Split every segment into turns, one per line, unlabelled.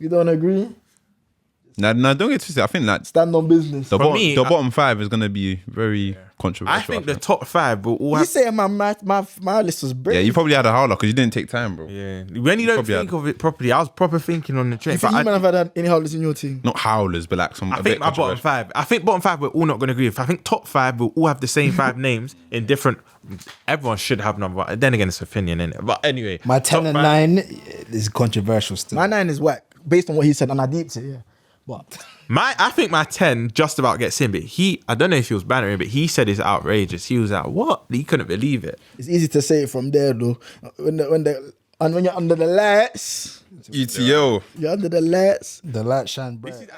You don't agree?
Nah, don't get twisted. I think that
Stand on business.
the bottom five is gonna be very controversial.
I think the top five will all
You saying my list was
Yeah,
brilliant.
you probably had a howler because you didn't take time, bro.
Yeah. When you don't think of it properly, I was proper thinking on the train.
You think you might have had any howlers in your team?
Not howlers, but like some.
I think my bottom five. I think bottom five we're all not going to agree with. I think top five will all have the same 5 names in different. Everyone should have number. But then again, it's opinion, innit? But anyway,
My 10 and 9 is controversial still.
My 9 is whack based on what he said, and I deeped it. Yeah, but
I think my 10 just about gets in, but I don't know if he was bantering, but he said it's outrageous. He was like, what? He couldn't believe it.
it's easy to say it from there though. When you're under the lights,
ETO.
you're under the lights.
The light shine bright.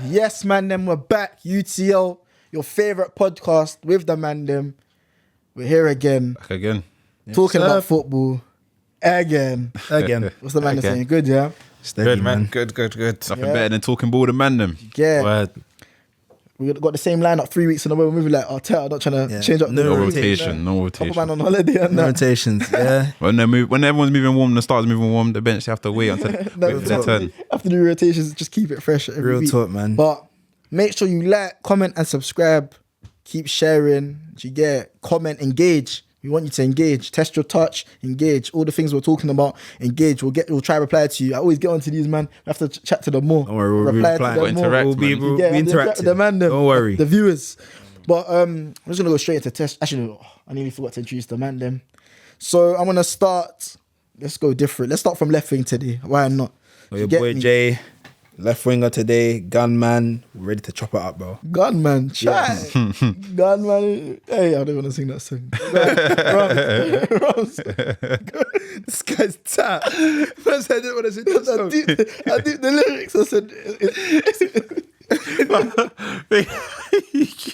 Yes, man, them we're back. UTL, your favorite podcast with the man them. We're here again,
Back again.
talking about football again. What's the man
Again.
saying? Good, yeah.
Steady,
Good, man. Good.
Nothing better than talking ball to man them.
Yeah.
Word.
We got the same lineup 3 weeks in a row. We're moving like Arteta, not trying to change up
No
the
rotation. No
Couple
rotation.
man on holiday and
No
that.
rotations, yeah.
When everyone's moving warm, the starters moving warm, the bench they have to wait until wait for their turn.
After the rotations, just keep it fresh every
Real
week.
talk, man.
But make sure you like, comment, and subscribe. Keep sharing. You get comment, engage. We want you to engage. Test your touch, engage. All the things we're talking about, engage. We'll try to reply to you. I always get onto these, man. We have to chat to them more.
Don't worry, we'll
reply
reply.
to
We'll
them more.
interact,
We'll be,
man.
we'll
Yeah,
be interactive.
the man,
Don't worry.
the viewers. But I'm just gonna go straight into test. Actually, I nearly forgot to introduce the man them. So I'm gonna start. Let's go different. Let's start from left wing today. Why not?
Your
You get
boy
me?
Jay, left winger today, gunman, ready to chop it up, bro.
Gunman, chat. Gunman. Hey, I don't want to sing that song. Romz.
This guy's tap. First, I didn't want to sing that song.
I did the lyrics. I said,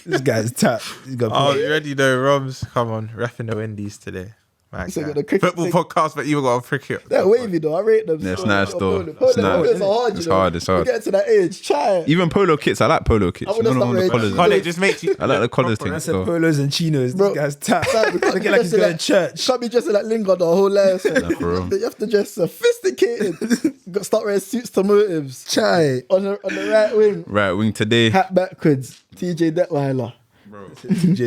This guy's tap. He's got
Oh, you already know, Romz. Come on, repping the Wendy's today. My
So
guy.
got the cricket
Football
thing.
podcast, but you got a cricket.
that wavy though. I rate them.
Yeah, it's
still.
nice though.
Polo.
It's
Polo
nice.
is hard.
It's
you know.
hard, it's hard.
We get to that age. Try it.
Even polo kits, I like polo kits.
I would've
You know,
stopped
the
with-
colours.
Colin,
Colin, it just makes you.
I like the colours thing.
I said
So.
polos and chinos.
Bro.
This guy's tap.
Fam, we can't
Looking
be
like he's
dressing
going to church.
Can't be dressing like Lingard the whole life. So.
for real.
You have to dress sophisticated. Got to start wearing suits to motives.
Chai.
On the right wing,
Right wing today.
hat backwards. TJ Detweiler.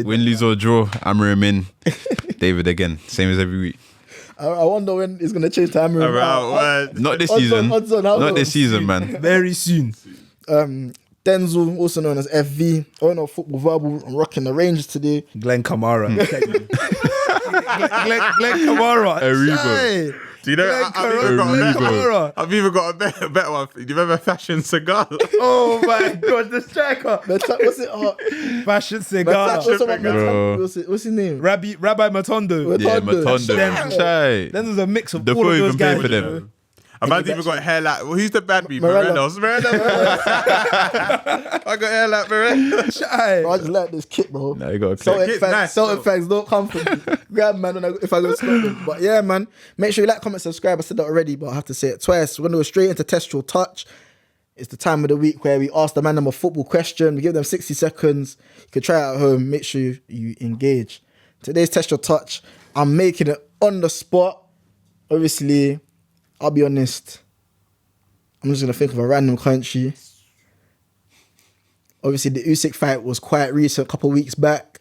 Win, lose or draw. I'm in. David again. Same as every week.
I wonder when it's gonna change to Amir.
Not this
Odds on-
season.
odds on, how
Not
long?
this season, man.
Very soon.
Denzel, also known as FV, owner of Football Verbal, I'm rocking the Rangers today.
Glenn Kamara. Glenn Kamara.
Aribo.
Chai.
Do you know? I've even got a better one. Do you remember Fashion Cigar?
Oh my god, the striker.
What's it?
Fashion cigar.
What's his name?
Rabbi Matondo.
Yeah, Matondo.
Shit.
Chai.
Then there's a mix of
The
all
four
of those
even play
guys.
for
you
them.
know.
A man's even got hair like. Well, who's the bad beat?
Morello.
Morelos. I got hair like Morello.
Chai.
Bro, I just like this kit, bro.
Nah, you got a clip.
Celtic
Kit's
fans,
nice,
Celtic
though.
fans don't come for me. Grab man if I go to Scotland. But yeah, man, make sure you like, comment, subscribe. I said that already, but I have to say it twice. We're gonna go straight into Test Your Touch. It's the time of the week where we ask the man them a football question. We give them 60 seconds. You can try it at home. Make sure you engage. Today's Test Your Touch, I'm making it on the spot. Obviously, I'll be honest. I'm just gonna think of a random country. Obviously, the Usyk fight was quite recent, a couple of weeks back.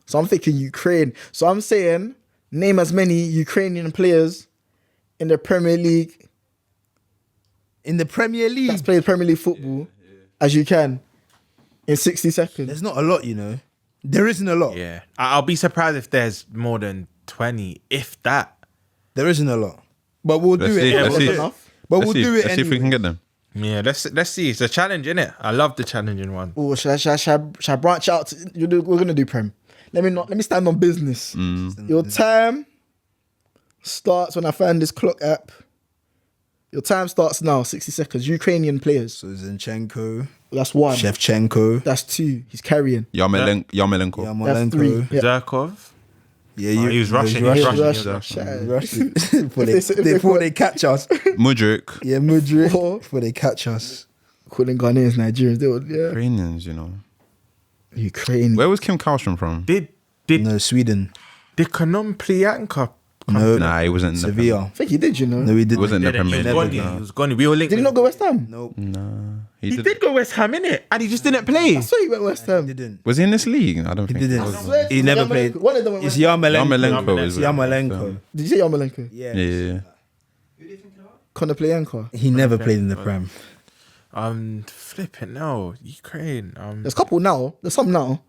So I'm thinking Ukraine. So I'm saying, name as many Ukrainian players in the Premier League
In the Premier League.
that's played Premier League football as you can in 60 seconds.
There's not a lot, you know. There isn't a lot.
Yeah, I'll be surprised if there's more than 20, if that.
There isn't a lot. But we'll
Let's
do
see.
it.
Let's
That's
see.
enough.
But
Let's
we'll
see.
do it
Let's see if we
anyway.
can get them.
Yeah, let's see. It's a challenge, innit? I love the challenging one.
Oh, should I branch out? We're gonna do Prem. Let me stand on business. Your time starts when I find this clock app. Your time starts now. 60 seconds. Ukrainian players.
So Zinchenko,
That's one.
Shevchenko,
That's two. He's carrying.
Yarmolenko.
That's three.
Yarmolenko.
Yeah.
Zerkov.
Yeah,
He was Russian.
He was
Russian.
Russian.
Russian.
Russian.
Before they catch us.
Mudryk.
Yeah, Mudryk.
Four.
Before they catch us.
Calling Ghanaians Nigerians. They were, yeah.
Ukrainians, you know.
Ukraine.
Where was Kim Karlström from?
Did
No, Sweden.
Konomplianka
No,
Nah, he wasn't in the Premier.
Sevilla.
I think he did, you know.
No, he
He
didn't.
wasn't in the
He
Premier
was
League.
gone.
no.
He was gone. We all linked.
Did he not go West Ham?
Nope.
Nah,
He
didn't.
did go West Ham, innit? And he just didn't play.
I saw he went West Ham.
He didn't.
Was he in this league? I don't
He
think
didn't.
was.
Swear to
He
God,
never
Yarmolenko.
played.
One of them went
It's
West Ham.
Yarmolenko
It's
is
Yarmolenko.
Did you say Yarmolenko?
Yeah.
Yeah.
Konoplyanka.
He never played in the Prem.
Flipping no, Ukraine.
There's a couple now. There's some now.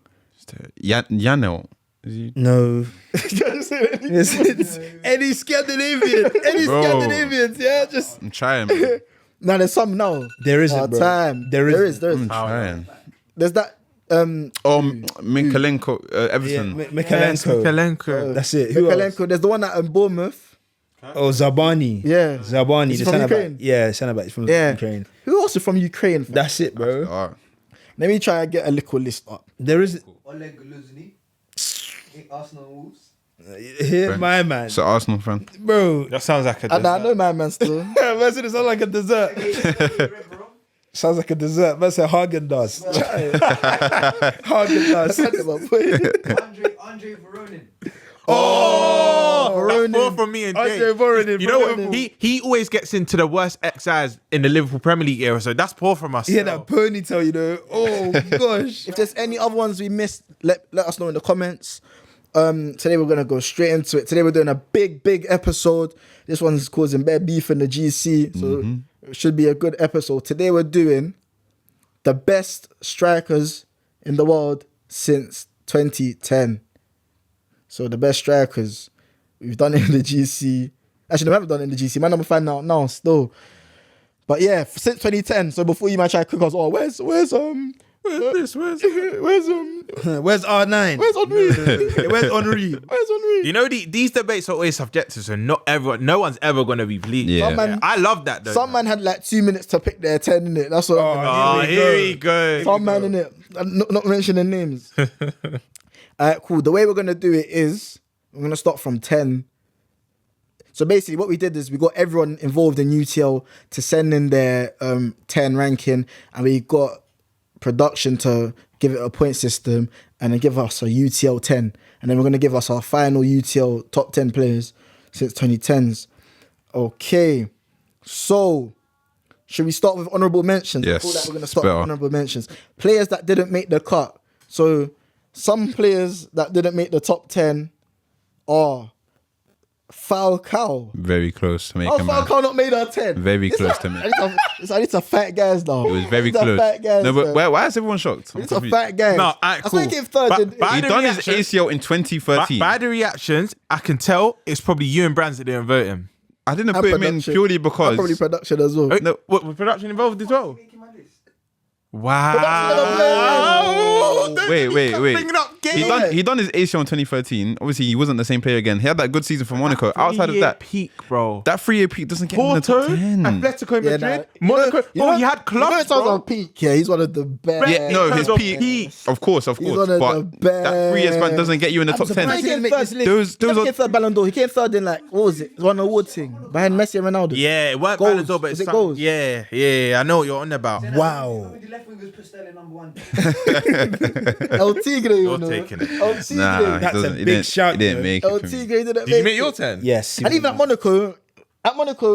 Yanel. Is he?
No. It's any Scandinavian. Any
Bro.
Scandinavians, yeah? Just
I'm trying, man.
Now there's some now.
there isn't, bro.
Time.
There is.
I'm trying.
There's that.
Mikalenko,
Yeah,
Everton.
Mikalenko.
Kalenko.
That's it. Who else?
Mikalenko. There's the one at Bournemouth.
Oh, Zabani.
Yeah.
Zabani,
Is he
the
from
centre
Ukraine?
back. Yeah, centre back from
Yeah.
Ukraine.
Who else is from Ukraine? Fam?
That's it, bro.
Alright.
Let me try and get a little list up.
There is
Oleg Luzny, Arsenal and Wolves.
here, my man,
So Arsenal fan.
bro.
That sounds like a.
I know my man still.
Man said it sounds like a dessert. Sounds like a dessert. Man said Hagen-Dazs. Hagen-Dazs.
Andre Voronin.
Oh,
That's four from me and
Andre
Jay.
Voronin.
You know what?
Voronin.
He always gets into the worst XIs in the Liverpool Premier League era, so that's poor from us.
He had that ponytail, you know. Oh gosh.
if there's any other ones we missed, let us know in the comments. Today we're gonna go straight into it. Today we're doing a big episode. This one's causing bad beef in the GC, so it should be a good episode. Today we're doing the best strikers in the world since 2010. So the best strikers we've done it in the GC. Actually, no, we haven't done it in the GC. My number 5 now still. But yeah, since 2010. So before you might try to cook us, where's
Where's
R9?
Where's Henri?
Where's Henri?
You know, these debates are always subjective, so no one's ever gonna be pleased.
Yeah.
Some man,
I love that though.
some man had like 2 minutes to pick their 10 in it. That's what.
Oh, here we go.
Some man in it. Not mentioning names. Alright, cool. The way we're gonna do it is we're gonna start from 10. So basically, what we did is we got everyone involved in UTL to send in their 10 ranking, and we got production to give it a point system and then give us a UTL 10, and then we're gonna give us our final UTL top 10 players since 2010s. Okay, so should we start with honorable mentions?
Yes,
Before that, we're gonna
it's
start with
better.
honorable mentions. Players that didn't make the cut. So some players that didn't make the top 10 are Falcao.
Very close to
Oh,
making man.
Falcao not made our 10.
Very
It's
close
like-
to me.
I need some fat guys now.
It was very
These are
close.
Fat guys,
No, but
man.
why is everyone shocked? I'm
It's a
confused.
fat guy.
No, alright, cool.
I think third.
By
He
the
done his
reaction-
ACL in 2013.
By the reactions, I can tell it's probably you and Brands that didn't vote him.
I didn't
And
put him in
production.
purely
And
because.
probably production as well.
No,
What, was production involved as well?
Making my list.
Wow.
Wait.
Bringing up game.
He done his ACL in 2013. Obviously, he wasn't the same player again. He had that good season for Monaco. Outside of that,
peak, bro.
that 3-year peak doesn't get him in the top
Porto,
10.
Atletico
Yeah,
Madrid,
nah.
Monaco. He had clubs,
in terms
bro.
of peak, yeah, he's one of the best.
Yeah, no,
in
his
terms of
peak,
peak.
of course.
He's one of the
But
best.
that 3 year span doesn't get you in the top 10.
He came third.
Those
He
are
came third Ballon d'Or. He came third in like, what was it? It was one award thing behind Messi and Ronaldo.
Yeah, it weren't
Goals.
Ballon d'Or, but
Was
it's
it goals?
Yeah, I know what you're on about.
Wow.
The left wingers put Sterling number 1.
El Tigre, you
You're
know.
taking it.
El Tigre.
Nah,
That's a
he
big
didn't,
shout,
He didn't
you know.
make
El
it for me.
Tigre didn't
Did you make your 10?
Yes.
And even at Monaco,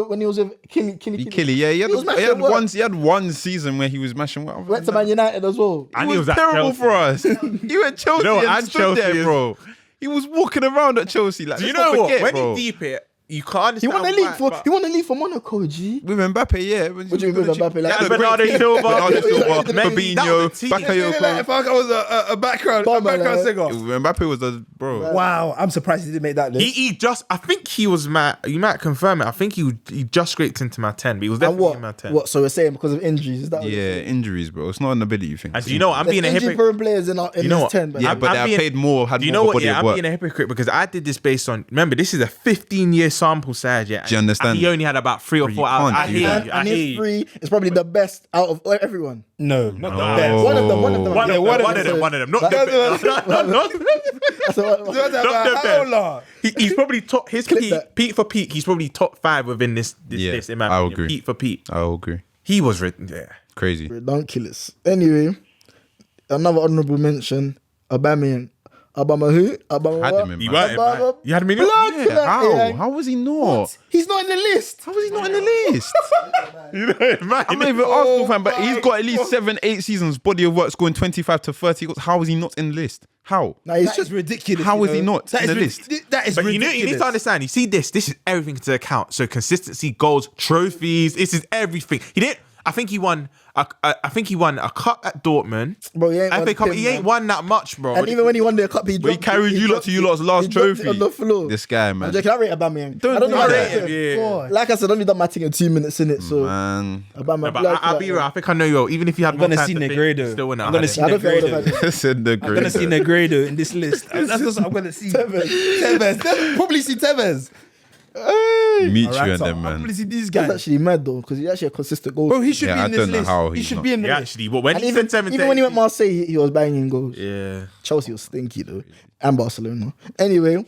when he was with Killy,
Killy, yeah, he
was mashing work.
had one season where he was mashing.
Went to Man United as well.
And
He was terrible for us. He went Chelsea
No,
and
and
stood
Chelsea
there,
is-
bro. He was walking around at Chelsea. Like,
Do you
let's not
know what?
forget,
When
bro.
he deep it, you can't
He
understand
won the league
why,
for
but-
he won the league for Monaco, G.
With Mbappe, yeah.
What do you mean with Mbappe? Like,
Yeah,
the
Bernardo
great-
Silva.
Bernardo Silva,
Man,
Fabinho,
that was the team.
Bakayoko.
If I was a background singer.
Mbappe was the bro.
Wow, I'm surprised he didn't make that list.
He just, I think he was you might confirm it. I think he just scraped into my 10, but he was
and
definitely in my 10.
what? So we're saying because of injuries? Is that what
Yeah, injuries, bro. It's not an ability thing.
And do you know what? I'm
There's
being a
injury
hypocrite.
prone players in
You know
this
what?
10.
Yeah,
I'm
but they
being-
paid more. Had
Do you
more
know
of a
what?
body
Yeah,
of
I'm
work.
being a hypocrite because I did this based on, remember, this is a 15-year sample size, yeah.
Do you understand?
And he only had about 3 or
You
4 hours.
can't
I
do
hear
that.
you.
and
I hear
his
you.
three is probably the best out of everyone.
No, not
No.
the best.
One of them.
One of them. One of them. Not the best. Not the best.
Hold
He's probably top. His
Clip
peak,
that.
peak for peak. He's probably top 5 within this
Yeah,
list. In my
I'll
opinion.
agree.
Peak for peak.
I'll agree.
He was written. Yeah.
Crazy.
Ridiculous. Anyway, another honourable mention: Aubameyang. Obama who? Obama
Had
what?
him in,
You
man.
weren't, man. You had him in your...
Blood
Yeah,
clot,
how?
yeah.
How was he not?
He's not in the list.
How was he not in the list?
You know, man.
I'm not even an Arsenal fan, but he's got at least 7-8 seasons body of work scoring 25 to 30 goals. How is he not in the list? How?
Nah, he's
That
just
is ridiculous.
How
you
is he
know?
not
That
in
is
the list?
That is
But
ridiculous.
you need to understand. You see this is everything to account. So consistency, goals, trophies. This is everything. He didn't. I think he won. I think he won a cup at Dortmund.
Bro, he ain't
FA
won
Cup.
him,
He ain't
man.
won that much, bro.
And even when he won the cup, he
But he
dropped
carried you lot to you lot's last
he dropped it
trophy.
on the floor.
This guy,
I'm
man.
joking. I rate Aubameyang.
Don't
I don't
do
know how to
that.
rate him.
Yeah.
Like I said, I only done my thing in 2 minutes in it. So
Man.
Aubameyang.
No, but
blood
I'll
clot,
be
man.
real. I think I know you. Even if you had
I'm
more
gonna
time
see
to think,
Negredo.
still wouldn't
I'm
have
gonna
had
see
it.
I don't think I would have
Negredo.
had it.
Said the
I'm gonna see
great.
Negredo in this list. That's what I'm gonna see. Tevez. Probably see Tevez.
Meet you
Alright,
and
so
them,
I'll
man.
probably see these
That's
guys.
actually mad though, because he's actually a consistent goal.
Bro, he should
Yeah,
be
I
in this
don't know
list.
how
He
he's
should
not.
be in the
Yeah,
list.
actually. But when
and
he
even,
said 17,
even when he went Marseille, he was banging goals.
yeah.
Chelsea was stinky though, and Barcelona. Anyway,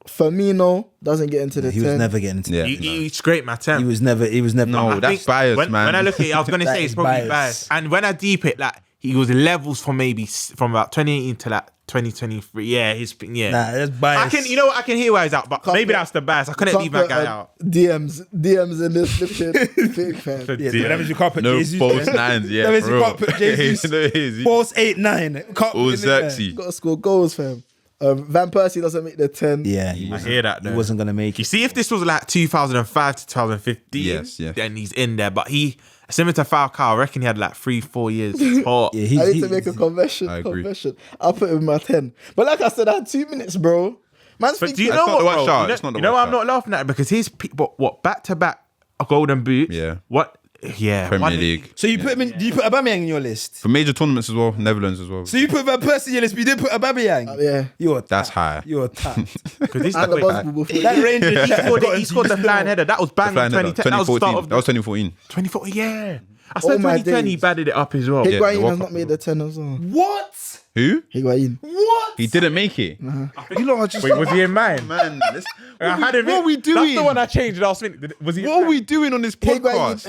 Firmino doesn't get into the
He
10.
was never getting to.
Yeah.
He scraped my temp.
He was never.
No,
I
that's
think
biased,
when,
man.
When I look at it, I was gonna
That
say
is
it's probably
biased.
biased. And when I deep it, like he was levels for maybe from about 2018 to like 2023. Yeah,
Nah, that's biased.
I can, you know what? I can hear why he's out, but maybe that's the bias. I couldn't
Can't
leave that
put,
guy out.
DMs in this flipping thing, fam.
Yeah, so that means you can't put
No
Jesus.
false
there.
nines, yeah,
That means you
bro.
can't put Jesus.
No, it is.
False 8-9. Can't
All
put him in there.
Xerxes.
Got to score goals, fam. Van Persie doesn't make the 10.
Yeah,
I hear that.
he
Though.
wasn't gonna make
You
it.
see, if this was like 2005 to 2015,
Yes.
then he's in there. But similar to Falcao, I reckon he had like 3-4 years. Hot.
Yeah,
I need to make a confession.
I agree.
I'll put him in my 10. But like I said, I had 2 minutes, bro. Man's
But do you
thinking,
know
not the
what,
watch
bro?
out. It's not the
You know
watch
why I'm
out.
not laughing at it? Because his what back-to-back golden boots.
Yeah.
What? Yeah.
Premier League.
So you put him in? Do you put Aubameyang in your list?
For major tournaments as well, Netherlands as well.
So you put Van Persie in your list, but you didn't put Aubameyang.
yeah.
You're
That's
tapped.
high.
You're tapped.
Because this
And the
wait,
buzz before.
That Rangers shit
he scored the flying header. That was bang in 2010. That was the start
2014.
of
That was 2014.
2014. Yeah. I
Oh
said
my
2010. He
days.
batted it up as well.
Yeah,
Higuain
the World
has
Cup
not made the 10 as well.
What?
Who?
Higuain.
What?
He didn't make it. You lot are just
Wait, was he in mine?
man.
I had him.
What are we
That's
doing?
the one I changed last minute. Was he?
What are we doing on this podcast?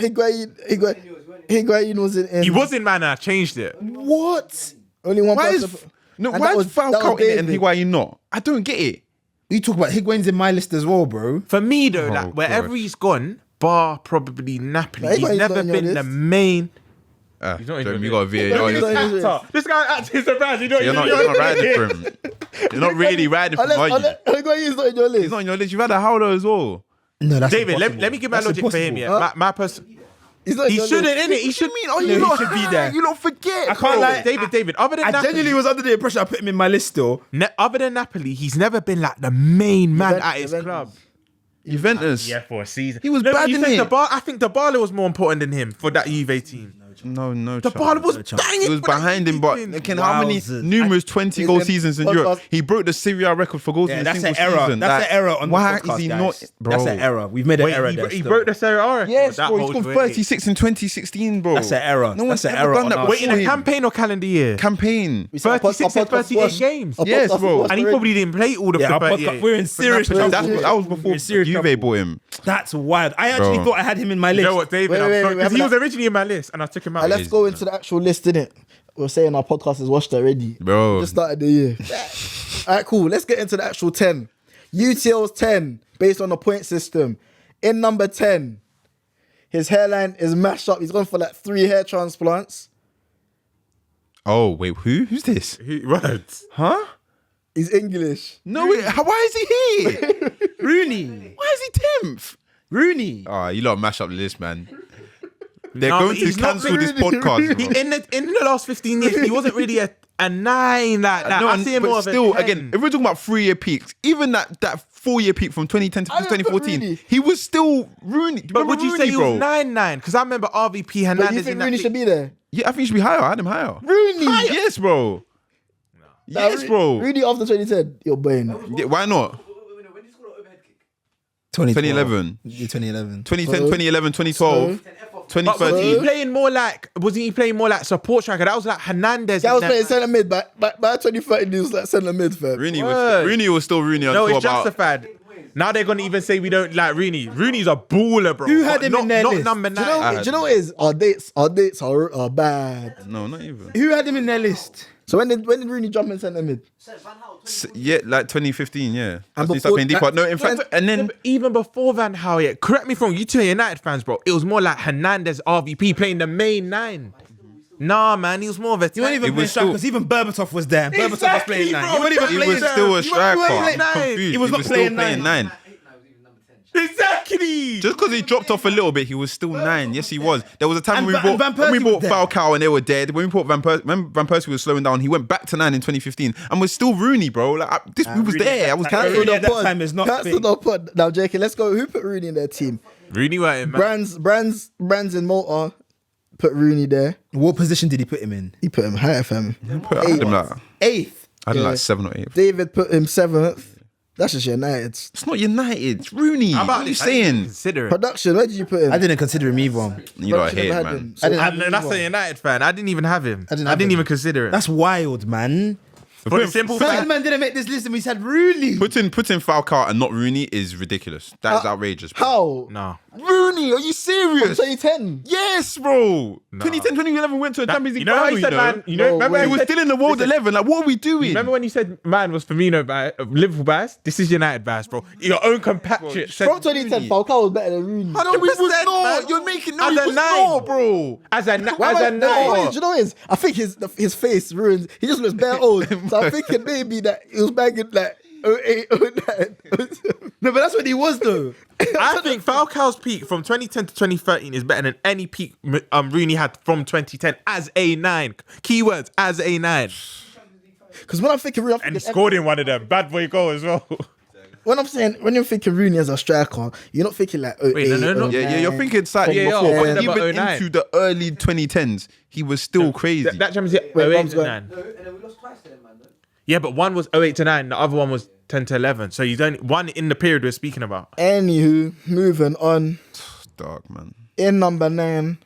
Higuain wasn't in.
He was in man. And I changed it.
What? Only one
Why
person.
is no?
And
Why
that
is
was- that
Falcao
was
in it and
David.
Higuain not? I don't get it.
You talk about Higuain's in my list as well, bro.
For me though,
Oh,
like wherever
gosh.
he's gone, bar probably Napoli.
Like,
He's
Higuain's
never
not in your
been the
list?
main.
You're
not in
you
your
got a
list.
VAR.
Higuain's
You're
not in your list.
This guy acting surprised. You don't
not riding for him. You're not really riding for him, are you?
Higuain's not in your list.
He's not on your list. You've had a howler as well.
No, that's
David,
impossible.
let me give my
That's
logic for him.
impossible.
Yeah, my person.
He's not in
He
your
shouldn't
list.
in it. He should
mean? Oh,
No, he should be there.
You don't forget.
I can't lie.
David. Other than
I
Napoli,
genuinely was under the impression I put him in my list still.
other than Napoli, he's never been like the main man at his
Juventus.
club.
Juventus.
Yeah, for a season.
He was
but
bad,
you
innit?
think I think Dybala was more important than him for that Juve team.
No.
Dybala was
chance.
banging.
He was
for that
behind him,
Juve
but
team.
again, how many
Wowzers.
numerous 20-goal
He's in
seasons in
podcast.
Europe? He broke the Serie A record for goals
Yeah,
in a
that's
single
an error.
season.
That's
Like,
an error on
why
the podcast,
is he
guys.
not, bro?
That's an error. We've made an
Wait,
error
he,
there.
he
still.
broke the Serie A record.
Yes,
That
bro. He
holds
scored
weight.
36 in 2016, bro.
That's an error.
No one's
That's an
ever
error
done
on
that
us.
Wait, in
before
a
him.
campaign or calendar year?
Campaign.
We said
36 and 38 games.
Yes, bro.
And he probably didn't play all of
Yeah,
the
our
38.
podcast, we're in serious
Napoli.
trouble.
That was before
We're in serious
Juve
trouble.
bought him.
That's wild. I actually
Bro.
thought I had him in my list.
You know what, David?
Wait,
I'm
wait,
sorry,
wait,
'cause he
wait,
was originally in my list, and I took him out.
Let's go into the actual list, innit? We're saying our podcast is watched already.
Bro.
Just started the year. All right, cool. Let's get into the actual 10. UTL's 10, based on the point system. In number 10, his hairline is mashed up. He's gone for like 3 hair transplants.
Oh, wait, who's this?
What?
Huh?
He's English.
No, wait, why is he here?
Rooney.
Why is he 10th?
Rooney.
Oh, you lot mash up the list, man. They're
No,
going
but
to
he's not
cancel this
really-
podcast,
He,
bro.
in the last 15 years, he wasn't really a 9 like that.
No,
I see him
but
more of
still,
a 10.
again, if we're talking about 3-year peaks, even that 4-year peak from 2010 to
I don't put
2014,
Rooney.
he was still Rooney.
But would you say he was 9-9? Because I remember RVP
But you
Hernandez
think
in that
Rooney
thing.
should be there?
Yeah, I think he should be higher. I had him higher.
Rooney!
Yes, bro. Yes, bro.
Rooney after 2010. You're brain.
Yeah, why not? 2011.
2011.
2010,
So-
2011, 2012,
But was he
2013.
playing more like? Wasn't he playing more like support striker? That was like Hernandez.
Yeah, I was
in
playing
that-
centre mid, but by 2013, he was like centre mid, fam.
Rooney
Word.
was still Rooney
No,
until
it's
about.
justified. Now they're gonna even say we don't like Rooney. Rooney's a baller, bro.
Who had
But
him
not,
in their
not
list?
number
Do
9.
you know what it is? Our dates are bad.
No, not even.
Who had him in their list?
So when did Rooney jump in centre mid?
Yeah, like 2015, yeah.
And
He started playing deeper. No, in fact, and
Yeah,
then
but even before Van Gaal, yeah, correct me if I'm wrong, you two are United fans, bro. It was more like Hernandez, RVP playing the main 9. Nah, man, he was more of a.
You weren't even
It
playing
was
strikers. Even Berbatov was there. Berbatov was playing 9. You weren't even
he
playing
was still a striker.
playing
I'm
nine.
confused.
He was not
still
playing
playing
nine.
9.
Exactly.
Just because he dropped off a little bit, he was still 9. Yes, he was. There was a time
And
when
Van
we
Persie
bought
was there.
Falcao and they were dead. When we bought Van Persie was slowing down, he went back to 9 in 2015 and was still Rooney, bro. Like we was there. I was
Cancel
Cancel
Rooney
the
at that
pod.
time is not
Cancel
fit.
the pod. Now, JK, let's go. Who put Rooney in their team?
Rooney went in, man.
Brands in Malta put Rooney there.
What position did he put him in?
He put him high FM.
I had him like
8th.
like 7 or 8.
David put him 7th. That's just United's.
It's not United. It's Rooney.
How
What
about
are you
this? I didn't
saying?
Consider it.
Production, where did you put him?
I didn't consider him either.
You lot
Production
hate
never
it,
had
man.
him. So
And that's a United fan. I didn't even have him. I
have
didn't
him.
even consider it.
That's wild, man.
for the simple
Certain
fact.
man didn't make this list and we said Rooney.
Putting Falcao and not Rooney is ridiculous. That is outrageous. Bro.
How?
No.
Rooney, are you serious?
2010.
Yes, bro. 2010, 2011 went to a Champions League
You know how
final,
you said, man? You know,
No
remember
way.
when
He was
you said-
still in the World
Listen,
11. Like, what are we doing?
Remember when you said man was Firmino bias, Liverpool bias? This is United bias, bro. Your own compatriot said
From 2010, Falcao was better than Rooney.
No, he was
100%,
not.
man.
You're making
As
he
a
was
9.
not, bro.
as a
Do
nine.
you know what it is? I think his face ruins. He just looks bare old. So I'm thinking maybe that he was back in like 08, 09.
No, but that's what he was though.
I think Falcao's peak from 2010 to 2013 is better than any peak Rooney had from 2010 as a 9. Keywords as a 9.
Because when I'm thinking Rooney,
And he scored in one of them. Bad boy goal as well.
when you're thinking Rooney as a striker, you're not thinking like 08,
Wait, no.
Yeah, you're thinking slightly
Yeah, yeah,
before.
yeah.
But
About
even
09.
into the early 2010s, he was still crazy.
That Champions League,
Wait,
08
Romz
to
going.
9.
No, and then we lost twice to them, man. No?
Yeah, but one was 08 to 9. The other one was 10 to 11. So he's only one in the period we're speaking about.
Anywho, moving on.
Dark, man.
In number 9,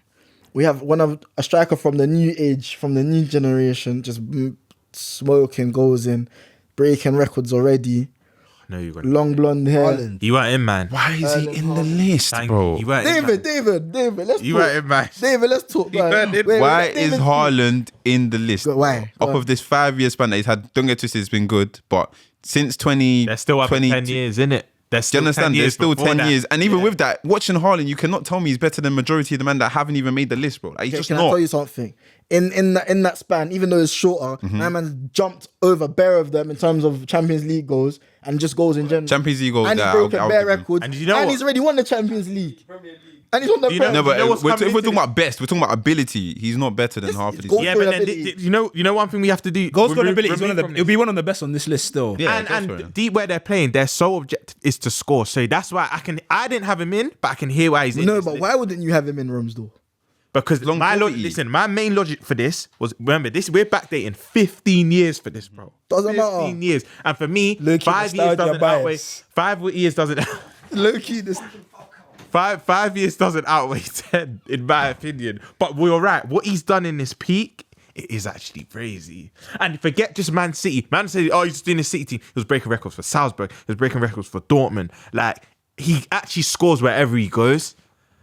we have a striker from the new age, from the new generation, just smoking goals in, breaking records already.
No, you weren't.
Long blonde hair.
Holland.
You weren't in, man.
Why is he in the list,
Thank
bro?
You weren't in, man.
David, let's
You
talk.
weren't in, man.
David, let's talk.
You weren't in.
Why is Haaland in the list?
Why?
Off of this 5-year span that he's had, don't get twisted, it's been good, but since 20...
They're still up in 10
22
years, innit? They're
Do
still
you understand?
10 years
There's still
before
10
that.
years. And even with that, watching Haaland, you cannot tell me he's better than majority of the men that haven't even made the list, bro. Like, he's just
Can I
not.
tell you something? In that span, even though it's shorter, my man's jumped over bare of them in terms of Champions League goals and just goals in general.
Champions League goals,
and he's
yeah,
broken
I'll
bare
give him.
records.
And you know what?
he's already won the Champions League. And he's won the
You know-
Premier
No, but
You know what's
if
coming
we're
into
talking about best, we're talking about ability. He's not better than half of these.
goal
guys.
Yeah, but then
ability.
you know one thing we have to do.
Goal scoring
remove-
ability is one of the.
remove from
It'll be one of the best on this list still.
Yeah,
and
go for
and
it.
deep where they're playing, their sole objective is to score. So that's why I didn't have him in, but I can hear why he's in.
No,
this
but
list.
why wouldn't you have him in Romz though?
Because
Longevity.
my main logic for this was, remember, we're backdating 15 years for this, bro.
Doesn't matter.
15 years. And for me,
Low-key
5 years
nostalgia
doesn't outweigh.
bias.
5 years doesn't.
Low key, this.
5 years doesn't outweigh 10, in my opinion. But we're right. What he's done in this peak, it is actually crazy. And forget just Man City. Man City, oh, he's just doing the City team. He was breaking records for Salzburg. He was breaking records for Dortmund. Like, he actually scores wherever he goes.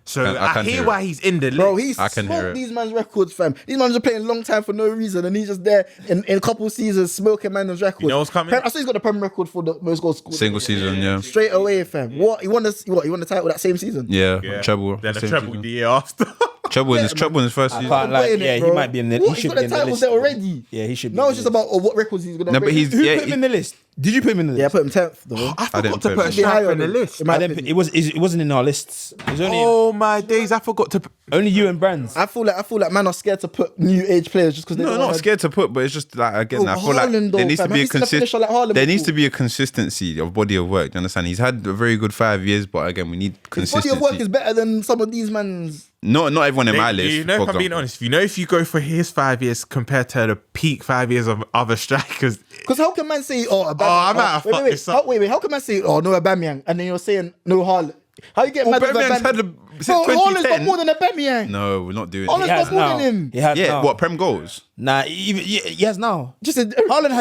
So
I
I
can
hear
hear
why
it.
he's in the list.
Bro, he's
I can hear
smoked
it.
these man's records, fam. These man's are playing long time for no reason, and he's just there in a couple seasons smoking man's records.
You know what's coming?
I saw he's got the Prem record for the most goals scored.
Single season, yeah.
Straight away, fam. What he won the title that same season?
Yeah, treble.
Then the
same
treble
season.
the year after.
Treble in his first season.
Can't lie.
Putting it,
Yeah, he
bro.
might be in the.
What?
He
He's
should
got
be
the
in the
titles
list.
there already.
Yeah, he should be.
No,
in
it's
the
just
list.
about what records he's gonna
No, but
break.
he's
Who
yeah.
put him in the list? Did you put him in the list?
Yeah, I put him 10th though.
I
I didn't
forgot to
put
put a
him.
striker in the list.
In my
I didn't put,
opinion.
it wasn't in our lists. It was only
Oh my days, I forgot to put.
only you and Brands.
I feel like man are scared to put new age players just because they
No,
don't
not
wanna-
scared to put, but it's just like again,
Bro,
I feel like
Haaland though,
there needs to
fam.
be a
Have you seen a finisher like Haaland
there needs
before?
to be a consistency of body of work. Do you understand? He's had a very good 5 years, but again, we need
His
consistency.
body of work is better than some of these man's.
Not everyone in my list.
You know,
for
if I'm being
example.
honest, if you go for his 5 years compared to the peak 5 years of other strikers,
Because how can man say, oh, Aubameyang?
I might have fucked this up.
Wait, how can man say, oh, no Aubameyang, and then you're saying no Haaland? How you get mad with
Aubameyang's had
Aubameyang?
since
Bro, Haaland's got
2010.
more than Aubameyang.
No, we're not doing
Haaland's
it.
got
has
more
now.
than him.
He has
Yeah,
now.
what Prem goals?
Nah, he has now.
Just a,
Haaland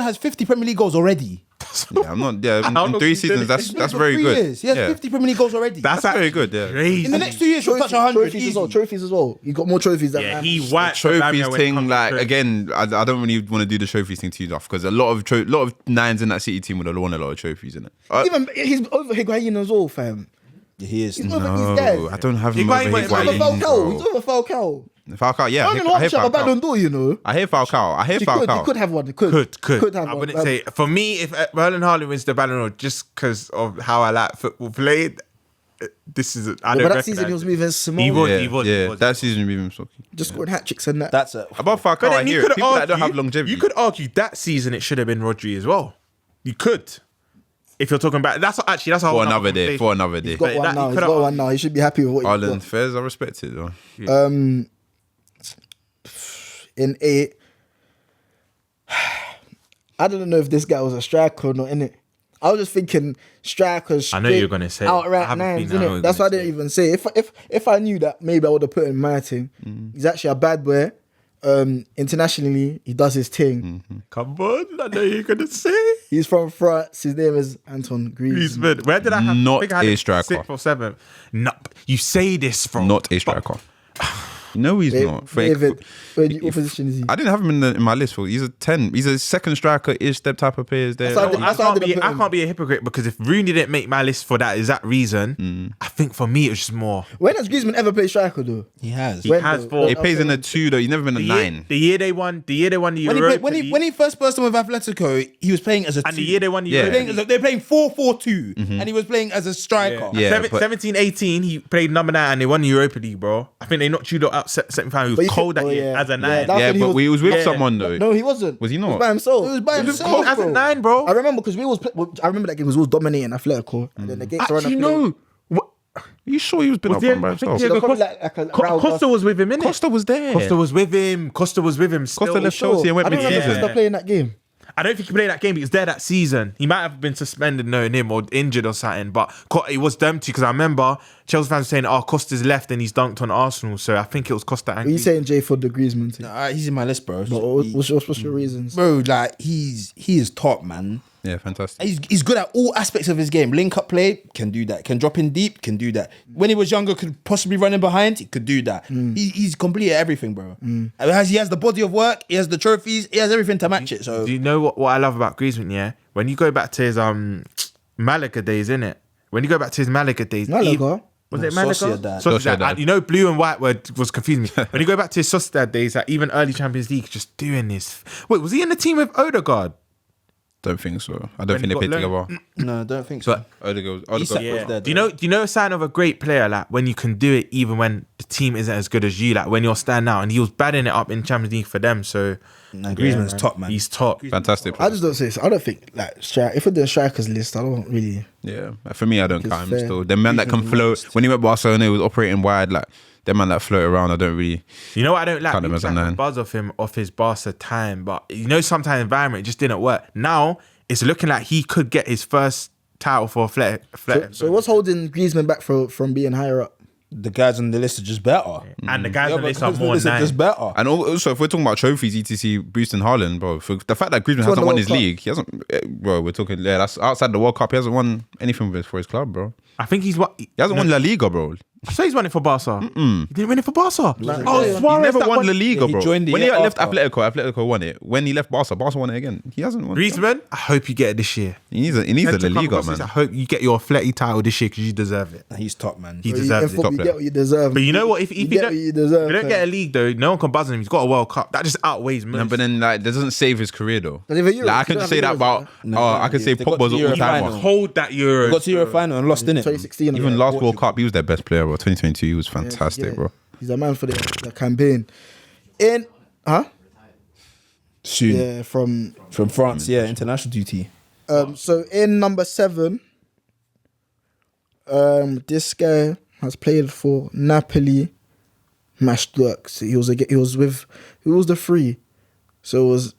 has 50 Premier League goals already.
Yeah, I'm not. Yeah,
How
in
long
3
he's done
seasons,
it?
that's
He's been for
very
3
good.
years. He has
Yeah.
50 Premier League goals already.
That's
very good, yeah.
Crazy.
In the next 2 years, he'll touch 100.
Trophies as well. Trophies as well. You got more trophies than
Yeah,
man.
he wiped the
Trophies
Lamia when it
thing,
comes to
like
trophies.
again, I don't really want to do the trophies thing too tough because a lot of nines in that City team would have won a lot of trophies in it.
Even he's over Higuain as well, fam.
Yeah, he is.
He's over
No,
these guys.
I don't have him
Higuain
over
went-
He's over
Higuain,
Falcao.
bro.
He's over Falcao.
Falcao, yeah.
I don't know
I
what
hear
shot a Ballon
Falcao.
d'Or, you know.
I hear Falcao. I hear
He
Falcao.
could have one. Could have
I
one.
wouldn't say for me if Erling Haaland wins the Ballon d'Or just because of how I like football played. This is I don't.
But that season he was moving Simone.
He was.
Yeah,
He was.
yeah.
He was.
That season we even Socky.
Just scoring hat tricks and that.
That's it.
Above Falcao,
But
I
then you
hear
could
it. People that
argue.
don't have longevity.
You could argue that season it should have been Rodri as well. You could. If you're talking about that's a
for
whole
another day.
conversation.
For another day.
He's got
But
one
that-
now.
he
He's
could've-
got one now. He should be happy with what he's
Ireland fairs, I respect it though.
got. In 8, I don't know if this guy was a striker or not, innit? I was just thinking strikers.
I know you're gonna say it. I
outright
have a
nines,
feeling I know
innit?
you're
That's why I
gonna
didn't even say it. If I knew that, maybe I would have put in my thing. He's actually a bad boy. Internationally, he does his thing.
Come on, I know you're gonna say
He's from France. His name is Anton Griezmann.
Griezmann. Where did I have?
Not
I think I had
a
it
striker.
6th or 7th. No, you say this from
Not a striker. No, he's not.
David, what position is he?
I didn't have him in my list. He's a 10. He's a second striker-ish, step type of players there.
That's
I
how I didn't put
I
him.
can't be a hypocrite because if Rooney didn't make my list for that exact reason, I think for me it was just more.
When has Griezmann ever played striker though?
He has.
He
When
has
though?
four.
He plays in a 2 though. He's never been a 9.
The year they won the
When
Europa
when he first burst on with Atletico, he was playing as a
and the
2.
year they won the
Yeah.
Europa
They're playing 4-4-2, and he was playing as a striker.
Yeah. but-
17-18, he played number 9 and they won the Europa League, bro. I think they knocked you lot out semi-final. He
But
was
you
cold
think-
that
oh,
year
yeah.
as a
Yeah,
9.
that-
Yeah,
when he
but
was-
we was with
yeah.
someone though.
No, he wasn't.
Was he
He
not?
was by himself.
He was by himself.
cold as a
bro.
9, bro.
I remember because I remember that game was all dominating Atletico, and then the gates are
Actually, no. What? Are you sure he was been up front by
I think
himself?
Diego
Probably
Costa,
like a round
Costa was with him, innit?
Costa was there.
Costa was with him. Costa still.
left Chelsea and went
I don't remember
mid-season.
Costa playing that game.
I don't think he played that game. He was there that season. He might have been suspended, knowing him, or injured or something. But it was them two because I remember Chelsea fans saying, "Oh, Costa's left and he's dunked on Arsenal." So I think it was Costa and
Are you
Griezmann.
saying Jay for the Griezmann thing?
He's in my list, bro.
But what's your reasons?
Bro, like he is top, man.
Yeah, fantastic.
He's good at all aspects of his game. Link up play, can do that. Can drop in deep, can do that. When he was younger, could possibly run in behind, he could do that. He's complete at everything, bro. And he has the body of work, he has the trophies, he has everything to match it. So
Do you know what I love about Griezmann? Yeah, when you go back to his Malaga days, innit? When you go back to his Malaga days,
Malaga?
was
No,
it Malaga?
Sociedad.
Sociedad.
You know, blue and white was confusing me. When you go back to his Sociedad days, like even early Champions League, just doing this. Wait, was he in the team with Odegaard?
Don't think so. I don't
When
think
he
they played
got
together.
no, I don't think so.
But Odegaard.
Isak
Odegaard.
was there.
Do you know a sign of a great player? Like when you can do it even when the team isn't as good as you. Like when you're standing out, and he was batting it up in Champions League for them. So
No, Griezmann's
man.
top, man.
He's top.
Fantastic.
I just don't say so. I don't think like if we're doing strikers list, I don't really.
Yeah, for me, I don't count him
fair.
still. The man that can float. When he went Barcelona, he was operating wide. Like the man that float around, I don't really.
You know what I don't like?
Count him
People
as a
like the
nine.
buzz of him off his Barca time, but you know sometimes environment just didn't work. Now it's looking like he could get his first title for Athletic.
So what's holding Griezmann back from being higher up?
The guys on the list are just better.
and the guys on this are
guys on the
more
list
nine.
just better.
And also, if we're talking about trophies, etc., boosting Haaland, bro. For the fact that Griezmann
won
hasn't
the
won
World
his
Cup.
league, he hasn't. Bro, we're talking. Yeah, that's outside the World Cup. He hasn't won anything for his club, bro.
I think he's what
He hasn't won La Liga, bro.
I say he's won it for Barca. He didn't win it for Barca. Oh,
He
Suarez
never
that
won La Liga,
he
bro.
joined the
When he
year
left
after.
Atletico won it. When he left Barca won it again. He hasn't won.
Griezmann, I hope you get it this year.
He needs a La Liga,
I
man.
hope you get your Athletic title this year because you deserve it.
He's top, man.
He
In
deserves it.
football, you
player.
get what you deserve.
But you know what? If
you
you
get
don't,
what you deserve,
if you don't
fam.
get a league though, no one can buzz on him. He's got a World Cup. That just outweighs most.
No, but then like that doesn't save his career though.
But if a Euro,
Like I
you
can
don't
just say
have
that
Euros,
about. I can say
they got
Pogba's
to
all
Euro
time.
final.
Hold that Euro.
Got to Euro final and lost, didn't it?
2016.
Even
yeah.
last World Cup, he was their best player, bro. 2022, he was fantastic,
Yeah.
bro.
He's a man for the campaign.
Soon.
Yeah, from
From France, yeah, international duty.
so in number 7, this guy has played for Napoli, Maastricht. So he was with who was the 3? So it was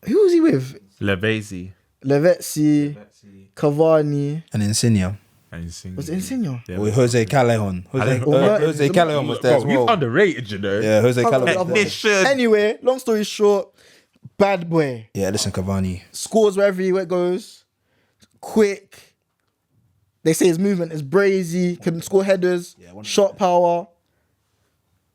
who was he with?
Lavezzi.
Lavezzi, Cavani.
And Insigne.
Was it Insigne?
With Jose Callejon. Jose Callejon was there as
Bro, you
well.
underrated, you know.
Yeah, Jose Callejon.
Technician.
Anyway, long story short, bad boy
Yeah, listen, Cavani.
scores wherever he goes. quick. They say his movement is brazy, can score headers, shot power.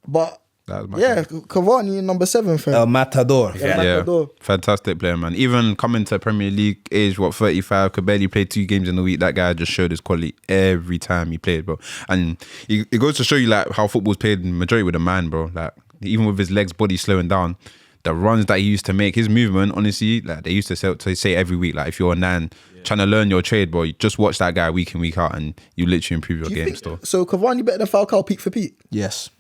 But
That was my
yeah, Cavani number 7, fam.
El Matador.
El Matador.
Fantastic player, man. Even coming to Premier League age, 35, could barely play 2 games in a week. That guy just showed his quality every time he played, bro. And it goes to show you like how football's played in majority with a man, bro. Like even with his legs, body slowing down, the runs that he used to make, his movement, honestly, like they used to say every week, like if you're a nan trying to learn your trade, bro, you just watch that guy week in, week out, and you literally improve your game still.
So Cavani better than Falcao peak for peak?
Yes.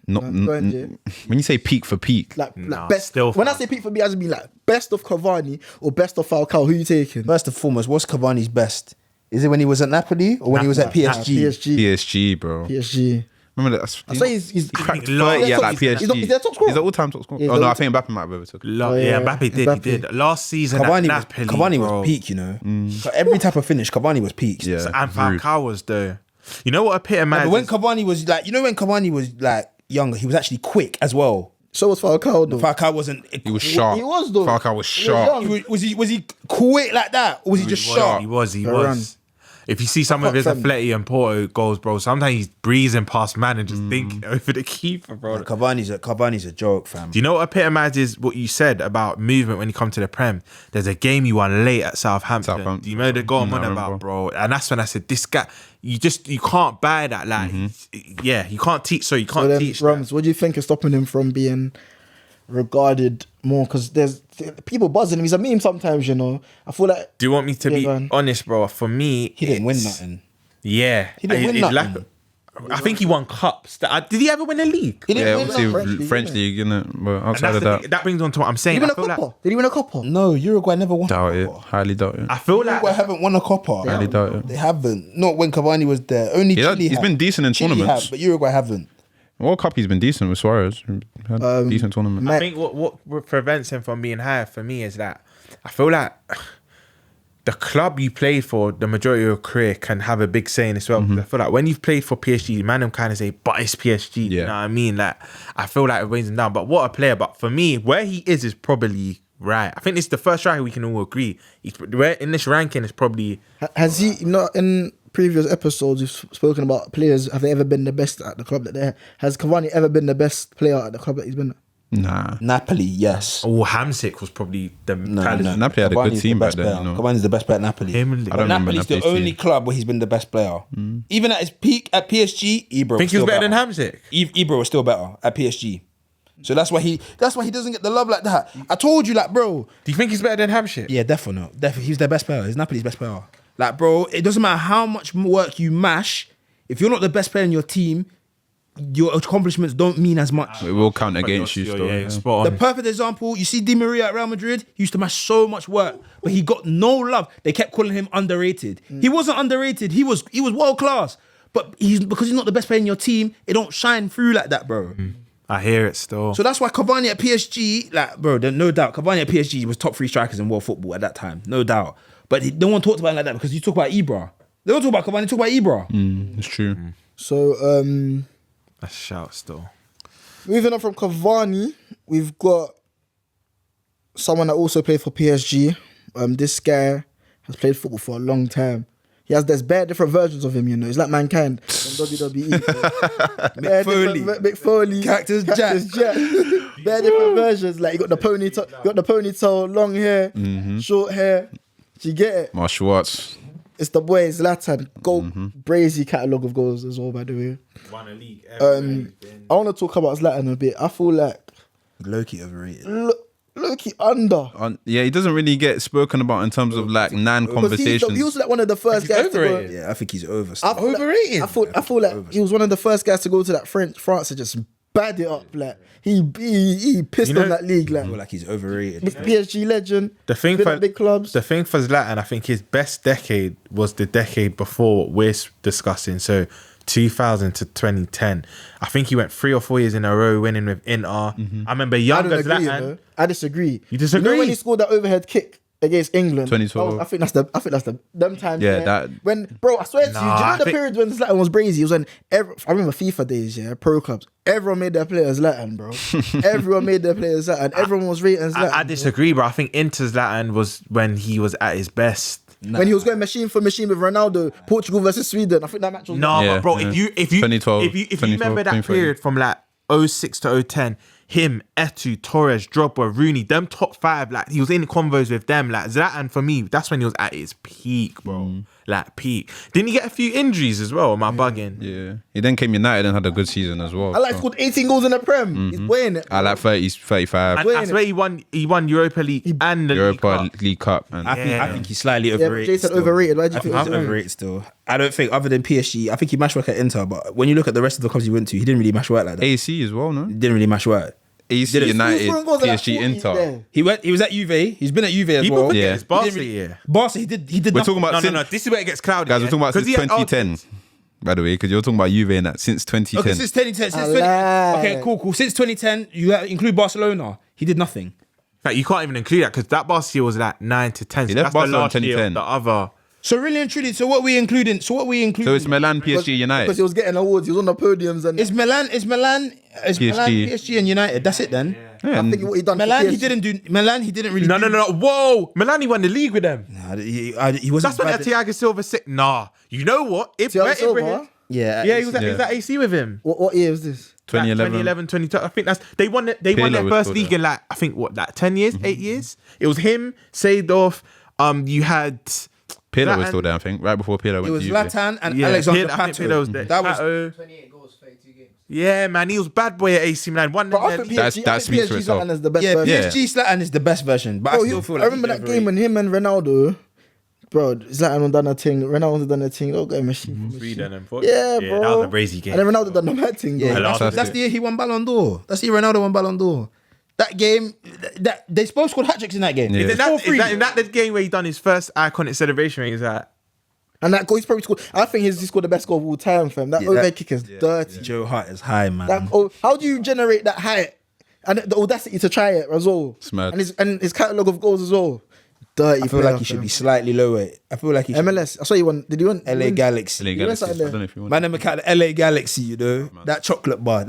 When you say peak for peak,
Like best.
still
When I say peak for me, I just mean like best of Cavani or best of Falcao. Who you taking?
First and foremost, what's Cavani's best? Is it when he was at Napoli or when he was at PSG?
PSG, bro.
PSG.
Remember that?
I say he's
cracked
He's
30 at like
he's
PSG.
not- he's their top scorer.
He's the all-time top scorer.
Yeah,
Oh no,
he's
I think Mbappe might have overtook him.
Yeah, Mbappe did.
Mbappe.
He did. Last season at Napoli,
Cavani
bro.
was peak, you know. So every type of finish, Cavani was peak.
Yeah,
And
rude.
Falcao was though. You know what epitomizes?
But when Cavani was like, when Cavani was like younger, he was actually quick as well.
So was Falcao though.
Falcao wasn't.
He was sharp.
He was though.
Falcao was
He was
sharp.
young.
Was he quick like that, or was he just sharp?
He was.
run.
If you see some of his
Fam.
Atleti and Porto goals, bro, sometimes he's breezing past man and just thinking over the keeper, bro.
Cavani's a joke, fam.
Do you know what epitomizes what you said about movement when you come to the Prem? There's a game you won late at Southampton. Do you know the goal I'm on about, bro? And that's when I said, this guy, you can't buy that. Like, yeah, you can't teach. So you can't
So then,
teach.
Romz, what do you think is stopping him from being regarded more? Because there's people buzzing him. He's a meme sometimes, you know. I feel like.
Do you want me to
Yeah,
be
go on.
honest, bro? For me,
He didn't win
it's-
nothing.
Yeah,
He didn't win
It's
nothing.
I think he won cups. Did he ever win a league?
He didn't
Yeah,
win
obviously
nothing.
French league, you know. But
And
outside
that's
of
the
that,
thing, that brings on to what I'm saying.
Did he win
I
a
feel
copper?
like,
Did he win a copper?
No, Uruguay never won.
doubt it.
Uruguay
Highly doubt it.
I feel like
haven't won a copper.
Highly doubt it.
They haven't. Not when Cavani was there. Only Chile.
He's been decent in
Chile
tournaments.
have, but Uruguay haven't.
World Cup, he's been decent with Suarez. Had decent tournament.
I think what prevents him from being higher for me is that I feel like the club you played for the majority of your career can have a big say in as well. I feel like when you've played for PSG, man, them kind of say, but it's PSG. You
Yeah.
know what I mean? Like, I feel like it weighs him down. But what a player. But for me, where he is probably right. I think this is the first striker we can all agree. Where in this ranking is probably.
Has he not in previous episodes we've spoken about players? Have they ever been the best at the club that they're? Has Cavani ever been the best player at the club that he's been at?
Nah.
Napoli, yes.
Oh, Hamsik was probably the
Napoli had a good
Cavani's
team
the
back
best
then,
player.
you know.
Cavani's the best player at Napoli.
Him,
I don't remember
Napoli's the
Napoli's
only
team.
club where he's been the best player. Even at his peak at PSG, Ibra.
think he was better than Hamsik.
Ibra was still better at PSG. So that's why he doesn't get the love like that. I told you, like, bro.
Do you think he's better than Hamsik?
Yeah, definitely. He's their best player. He's Napoli's best player. Like, bro, it doesn't matter how much work you mash. If you're not the best player in your team, your accomplishments don't mean as much.
It will count against you still.
Yeah,
Yeah.
spot
The
on.
perfect example, you see Di Maria at Real Madrid, he used to mash so much work, but he got no love. They kept calling him underrated. He wasn't underrated. He was world class. But because he's not the best player in your team, it don't shine through like that, bro.
I hear it still.
So that's why Cavani at PSG, like, bro, no doubt, Cavani at PSG was top 3 strikers in world football at that time, no doubt. But no one talked about him like that because you talk about Ibra. They don't talk about Cavani, talk about Ibra.
It's true.
So
That's a shout still.
moving on from Cavani, we've got someone that also played for PSG. This guy has played football for a long time. There's bare different versions of him, you know. He's like mankind from WWE. Mick Foley,
Cactus Jack.
Bare different versions. Like you got the ponytail, long hair, short hair. Do you get it?
Martial arts.
It's the boy Zlatan. Brazy catalogue of goals as well, by the way.
Won a league.
I want to talk about Zlatan a bit. I feel like
Low-key overrated.
look, under.
Yeah, he doesn't really get spoken about in terms of like nan
Because
conversations.
he was like one of the first guys to go.
overrated.
Yeah, I think he's over.
I feel
Overrated?
I feel like he was one of the first guys to go to that France and just bad it up. Like he pissed
You know-
on that league.
I
Like
feel like he's overrated.
PSG legend.
The thing
been
for
at big clubs.
The thing for Zlatan, I think his best decade was the decade before what we're discussing. So 2000 to 2010. I think he went 3 or 4 years in a row winning with Inter. I remember
I don't
younger
agree. You
Zlatan.
know? I disagree.
You disagree?
You know when he scored that overhead kick against England?
2012.
I think that's the them times.
Yeah,
man.
that-
when bro, I swear to you, do you
Nah,
know
I
the
think-
period when Zlatan was brazy? It was when I remember FIFA days, yeah, pro clubs. Everyone made their players Zlatan, bro. Everyone made their players Zlatan. Everyone was rating Zlatan.
I disagree, bro. I think Inter Zlatan was when he was at his best.
when he was going machine for machine with Ronaldo, Portugal versus Sweden. I think that match was.
No,
Yeah,
but bro,
yeah.
if you
2012,
if you remember that
2013.
period from like 06 to 010, him, Etu, Torres, Drogba, Rooney, them top 5, like he was in convos with them. Like Zlatan for me, that's when he was at his peak, bro. Like peak. Didn't he get a few injuries as well? Am I bugging?
Yeah. He then came United and had a good season as well.
I like
so.
scored 18 goals in the Prem. He's weighing it.
I like 30, 35.
And I swear he won Europa League and the
Europa
League Cup.
League Cup. And
I think he's slightly
Yeah,
overrated.
Jason
still.
overrated. Why do you
I
think
think
he's
he's overrated still. I don't think, other than PSG, I think he mashed work at Inter, but when you look at the rest of the clubs he went to, he didn't really mash work like that.
AC as well, no?
He didn't really mash work.
AC,
Did it-
United,
He was scoring goals at like
PSG,
40
Inter.
there.
He was at Juve. He's been at Juve as
People
well.
forget
Yeah.
it's Barca,
He didn't really-
yeah.
Barca, he did
We're
nothing.
talking about
No, this is where it gets cloudy.
Guys, we're talking about
'Cause
since
he had
2010, by the way, because you're talking about Juve and that since 2010.
Okay, since 2010. Okay, cool. Since 2010, you include Barcelona. He did nothing.
Like, you can't even include that because that Barca year was like 9 to 10.
He
So
left
that's the
Barca in
last year of
2010.
the other.
So really and truly, so what we including?
So it's Milan, PSG, United.
Because he was getting awards. He was on the podiums and
It's Milan, PSG, and United. That's it then.
Yeah,
I think what he done. for
Milan,
PSG.
he didn't really.
No. Whoa. Milan, won the league with them.
Nah, he wasn't.
That's when
bad.
Thiago Silva sick. Nah. You know what?
Thiago Silva?
Yeah,
He was at AC with him.
What year was this?
2011.
2011, 2012. I think that's they won their
Pirlo was
first
still
league
there.
in like I think what like 10 years, 8 years. It was him, Seedorf. You had
Pirlo was
Zlatan.
still there, I think, right before Pirlo went
It was
to Juve.
Zlatan and Alexander
I think Pirlo
Pato.
was there.
That was
Pato.
28 goals, 32 games.
Yeah, man, he was bad boy at AC Milan. Won
But I
their
think
league.
That's-
PSG,
that
I
speaks
think
for
PSG
itself.
Zlatan is the best
yeah.
version.
PSG Zlatan is the best version, but
Bro,
I still feel like
I remember
he's
that game when him and Ronaldo, bro, Zlatan done a thing, Ronaldo done a thing. They'll go machine. for machine.
Sweden and
Yeah, bro.
that was a crazy game.
And then Ronaldo done the mad thing.
Yeah,
bro.
last
that's
Fantastic.
the year he won Ballon d'Or. That's the year Ronaldo won Ballon d'Or. That game, that they both scored hat tricks in that game.
Yeah.
Is that the game where he done his first iconic celebration? Where he was like,
And that goal, he's probably scored. I think he scored the best goal of all time, fam. That overhead kick is dirty.
Joe Hart is high, man.
How do you generate that height and the audacity to try it as well?
It's mad.
And his catalogue of goals as well. Dirty.
I feel like he should be slightly lower. I feel like he should
MLS. I saw you won. Did you win?
LA Galaxy.
LA
went
Galaxy. I
something there.
don't know if you want.
Man, them account LA Galaxy, you know, that chocolate bar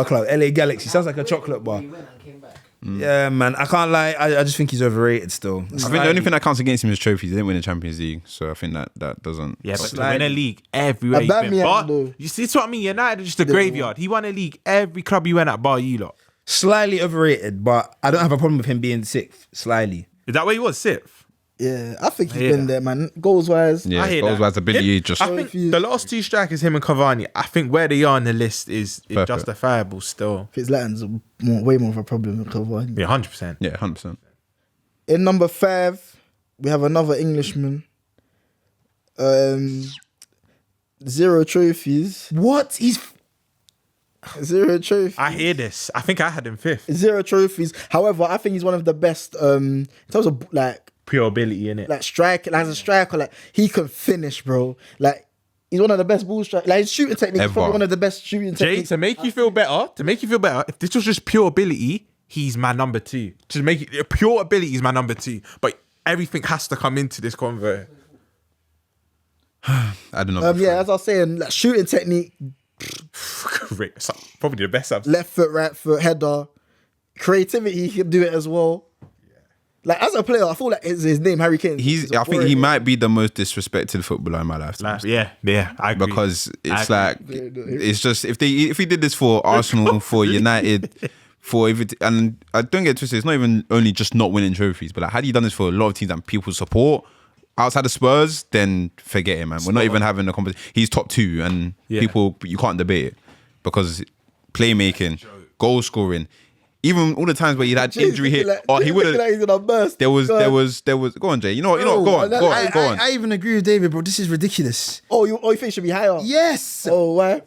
club, LA Galaxy sounds like a chocolate bar.
He went and came back.
Yeah, man, I can't lie. I just think he's overrated still.
I think the only thing that counts against him is trophies. He didn't win the Champions League, so I think that doesn't.
yeah, but to
Slide.
win a league everywhere.
Aubameyang,
He's been. But
though.
you see, it's what I mean. United are just a graveyard. He won a league every club he went at, bar you lot.
Slightly overrated, but I don't have a problem with him being sixth. Slightly.
Is that where he was? Sixth.
Yeah, I think he's
Yeah.
been there, man. Goals wise.
Yeah,
I hear
goals
that.
wise ability
Him-
just.
I think the last two strikers, him and Cavani, I think where they are on the list is
Perfect.
justifiable still.
Zlatan's way more of a problem than Cavani.
Yeah, 100%.
Yeah, 100%.
In number 5, we have another Englishman. 0 trophies.
What? He's
0 trophies.
I hear this. I think I had him fifth.
0 trophies. However, I think he's one of the best in terms of like
Pure ability in it.
striker. As a striker, like he can finish, bro. Like he's one of the best ball strikers. Like his shooting technique is
Ever.
probably one of the best shooting
Jay,
techniques.
to make you feel better, if this was just pure ability, he's my number 2. To make it pure ability is my number 2. But everything has to come into this convo.
I don't know.
Yeah, as I was saying, like shooting technique,
Great. It's probably the best I've
left foot, right foot, header, creativity. He can do it as well. Like as a player, I feel like his name Harry Kane.
I think he might be the most disrespected footballer in my lifetime.
Yeah, I agree.
Because it's
I
like it's just if he did this for Arsenal, for United, and I don't get twisted, it's not even only just not winning trophies, but like had he done this for a lot of teams and people support outside of Spurs, then forget it, man. We're not even having a conversation. He's top 2 and people, you can't debate it because playmaking, goal scoring, even all the times where he had injury hit, or he would have.
Like he's gonna burst.
There was. Go on, Jay. You know. Go on.
I even agree with David, bro. This is ridiculous.
You think he should be higher?
Yes.
Oh, why?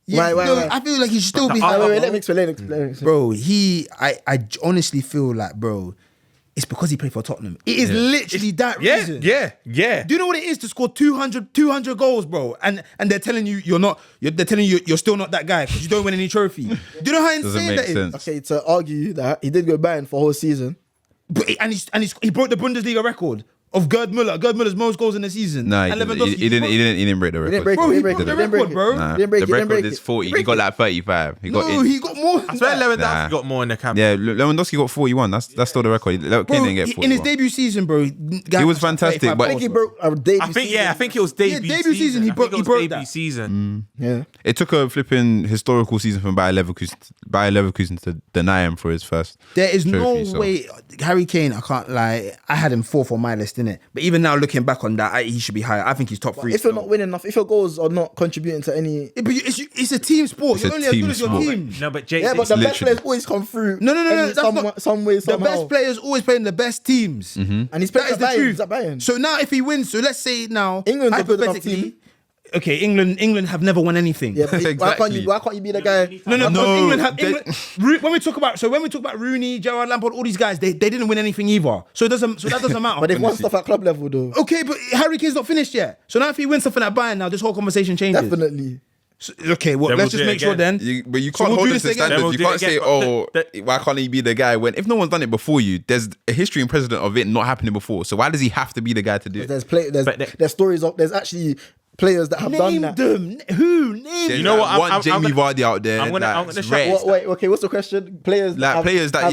Yeah,
Why?
no, I feel like he should still be higher.
Wait, let me explain.
Bro, I honestly feel like, bro, it's because he played for Tottenham. It is literally that reason.
Yeah.
Do you know what it is to score 200 goals, bro? And they're telling you they're telling you you're still not that guy because you don't win any trophy. Do you know how
Doesn't
insane
make
that
sense.
Okay, to argue that he did go Bayern for a whole season.
is? And he broke the Bundesliga record. of Gerd Müller. Gerd Müller's most goals in the season.
Nah,
And
he
Lewandowski.
didn't break the
He didn't
record.
break
Bro,
it.
he
He
broke
didn't
the
break it.
record, bro.
Nah,
He didn't break
the
it, he didn't
record
break
is
it.
40.
He
He
didn't
got
break
like 35. He got
No, he got more.
I swear Lewandowski
Nah.
got more in the camp.
yeah, Lewandowski got 41. That's still the record. Kane
Bro,
didn't get
in
41.
his debut season, bro,
He was fantastic, but
I think he broke a debut.
I think it was debut,
debut season, he
I think
broke-
it
he
was
broke
debut
that.
season.
Yeah.
it took a flipping historical season from Bayer Leverkusen to deny him for his first.
There is
trophy,
no
so.
way. Harry Kane, I can't lie. I had him 4th on my list, innit? But even now, looking back on that, he should be higher. I think he's top 3.
If you're not winning enough, if your goals are not contributing to any.
But it's a team sport.
It's
You're
a
only as
team
good as your
sport.
team.
No, but Jay,
Yeah, but the best
literally-
players always come through.
No,
any-
that's not
some way,
the
somehow.
best players always play in the best teams.
And he's playing
That is the truth.
He's at Bayern.
So now, if he wins, so let's say now,
England's a good enough
hypothetically,
team.
okay, England have never won anything.
Yeah, but
Exactly.
why can't you be the guy?
No,
No,
England have,
they-
when we talk about Rooney, Gerrard Lampard, all these guys, they didn't win anything either. So that doesn't matter.
But they've won stuff at club level though.
Okay, but Harry Kane's not finished yet. So now if he wins something at Bayern, now this whole conversation changes.
Definitely.
So, okay, well,
Then
let's
we'll
just
do it
make sure
again.
then.
But you
So
can't
we'll
hold
do
it to
this again.
standards.
Then
You
we'll
can't
do it
say,
again.
"Oh, why can't he be the guy?" When if no one's done it before you, there's a history and precedent of it not happening before. So why does he have to be the guy to do it?
There's stories of there's actually players that have done
Name
that.
them. Who? Name
There's
You know what,
like one
I'm
Jamie
gonna-
Vardy out there.
I'm gonna
that's
shout-
rare.
Wait, okay, what's the question? Players
Like, players that,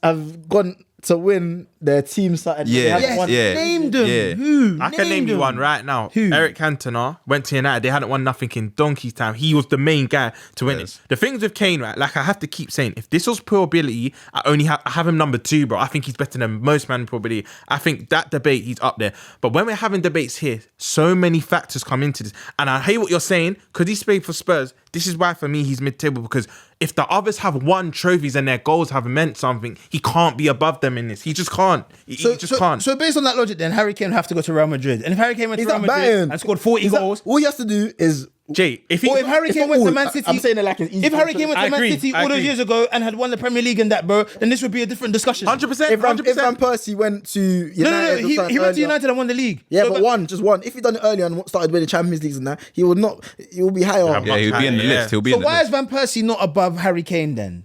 have gone to win their team started.
Yeah,
Yes,
yeah.
name them.
Yeah.
Who?
I can name you
them.
one right now.
Who?
Eric Cantona went to United. They hadn't won nothing in donkey's time. He was the main guy to win
Yes.
it. The things with Kane, right? Like I have to keep saying, if this was pure ability, I have him number 2, bro. I think he's better than most man in pure ability. I think that debate he's up there. But when we're having debates here, so many factors come into this, and I hear what you're saying because he's played for Spurs. This is why for me he's mid-table because if the others have won trophies and their goals have meant something, he can't be above them in this. He just can't. He just can't.
So based on that logic, then Harry Kane would have to go to Real Madrid. And if Harry Kane went to
He's
Real
at
Madrid
Bayern
and scored 40 goals,
All he has to do is.
Jay, if he
or if Harry
It's
Kane
not
went to
all.
Man City,
I'm saying it like it's easy.
if Harry Kane went
I
to Man
agree,
City
I
all those
agree.
years ago and had won the Premier League and that, bro, then this would be a different discussion.
100%,
If Van
100%.
Persie went to United,
No. He
or
went to
earlier-
United and won the league.
Yeah,
So,
but one, just one. If he done it earlier and started winning Champions Leagues and that, he would not. He will be higher.
Yeah, he'll be in the
Yeah.
list. He'll be
So
in the
why
list.
is Van Persie not above Harry Kane then?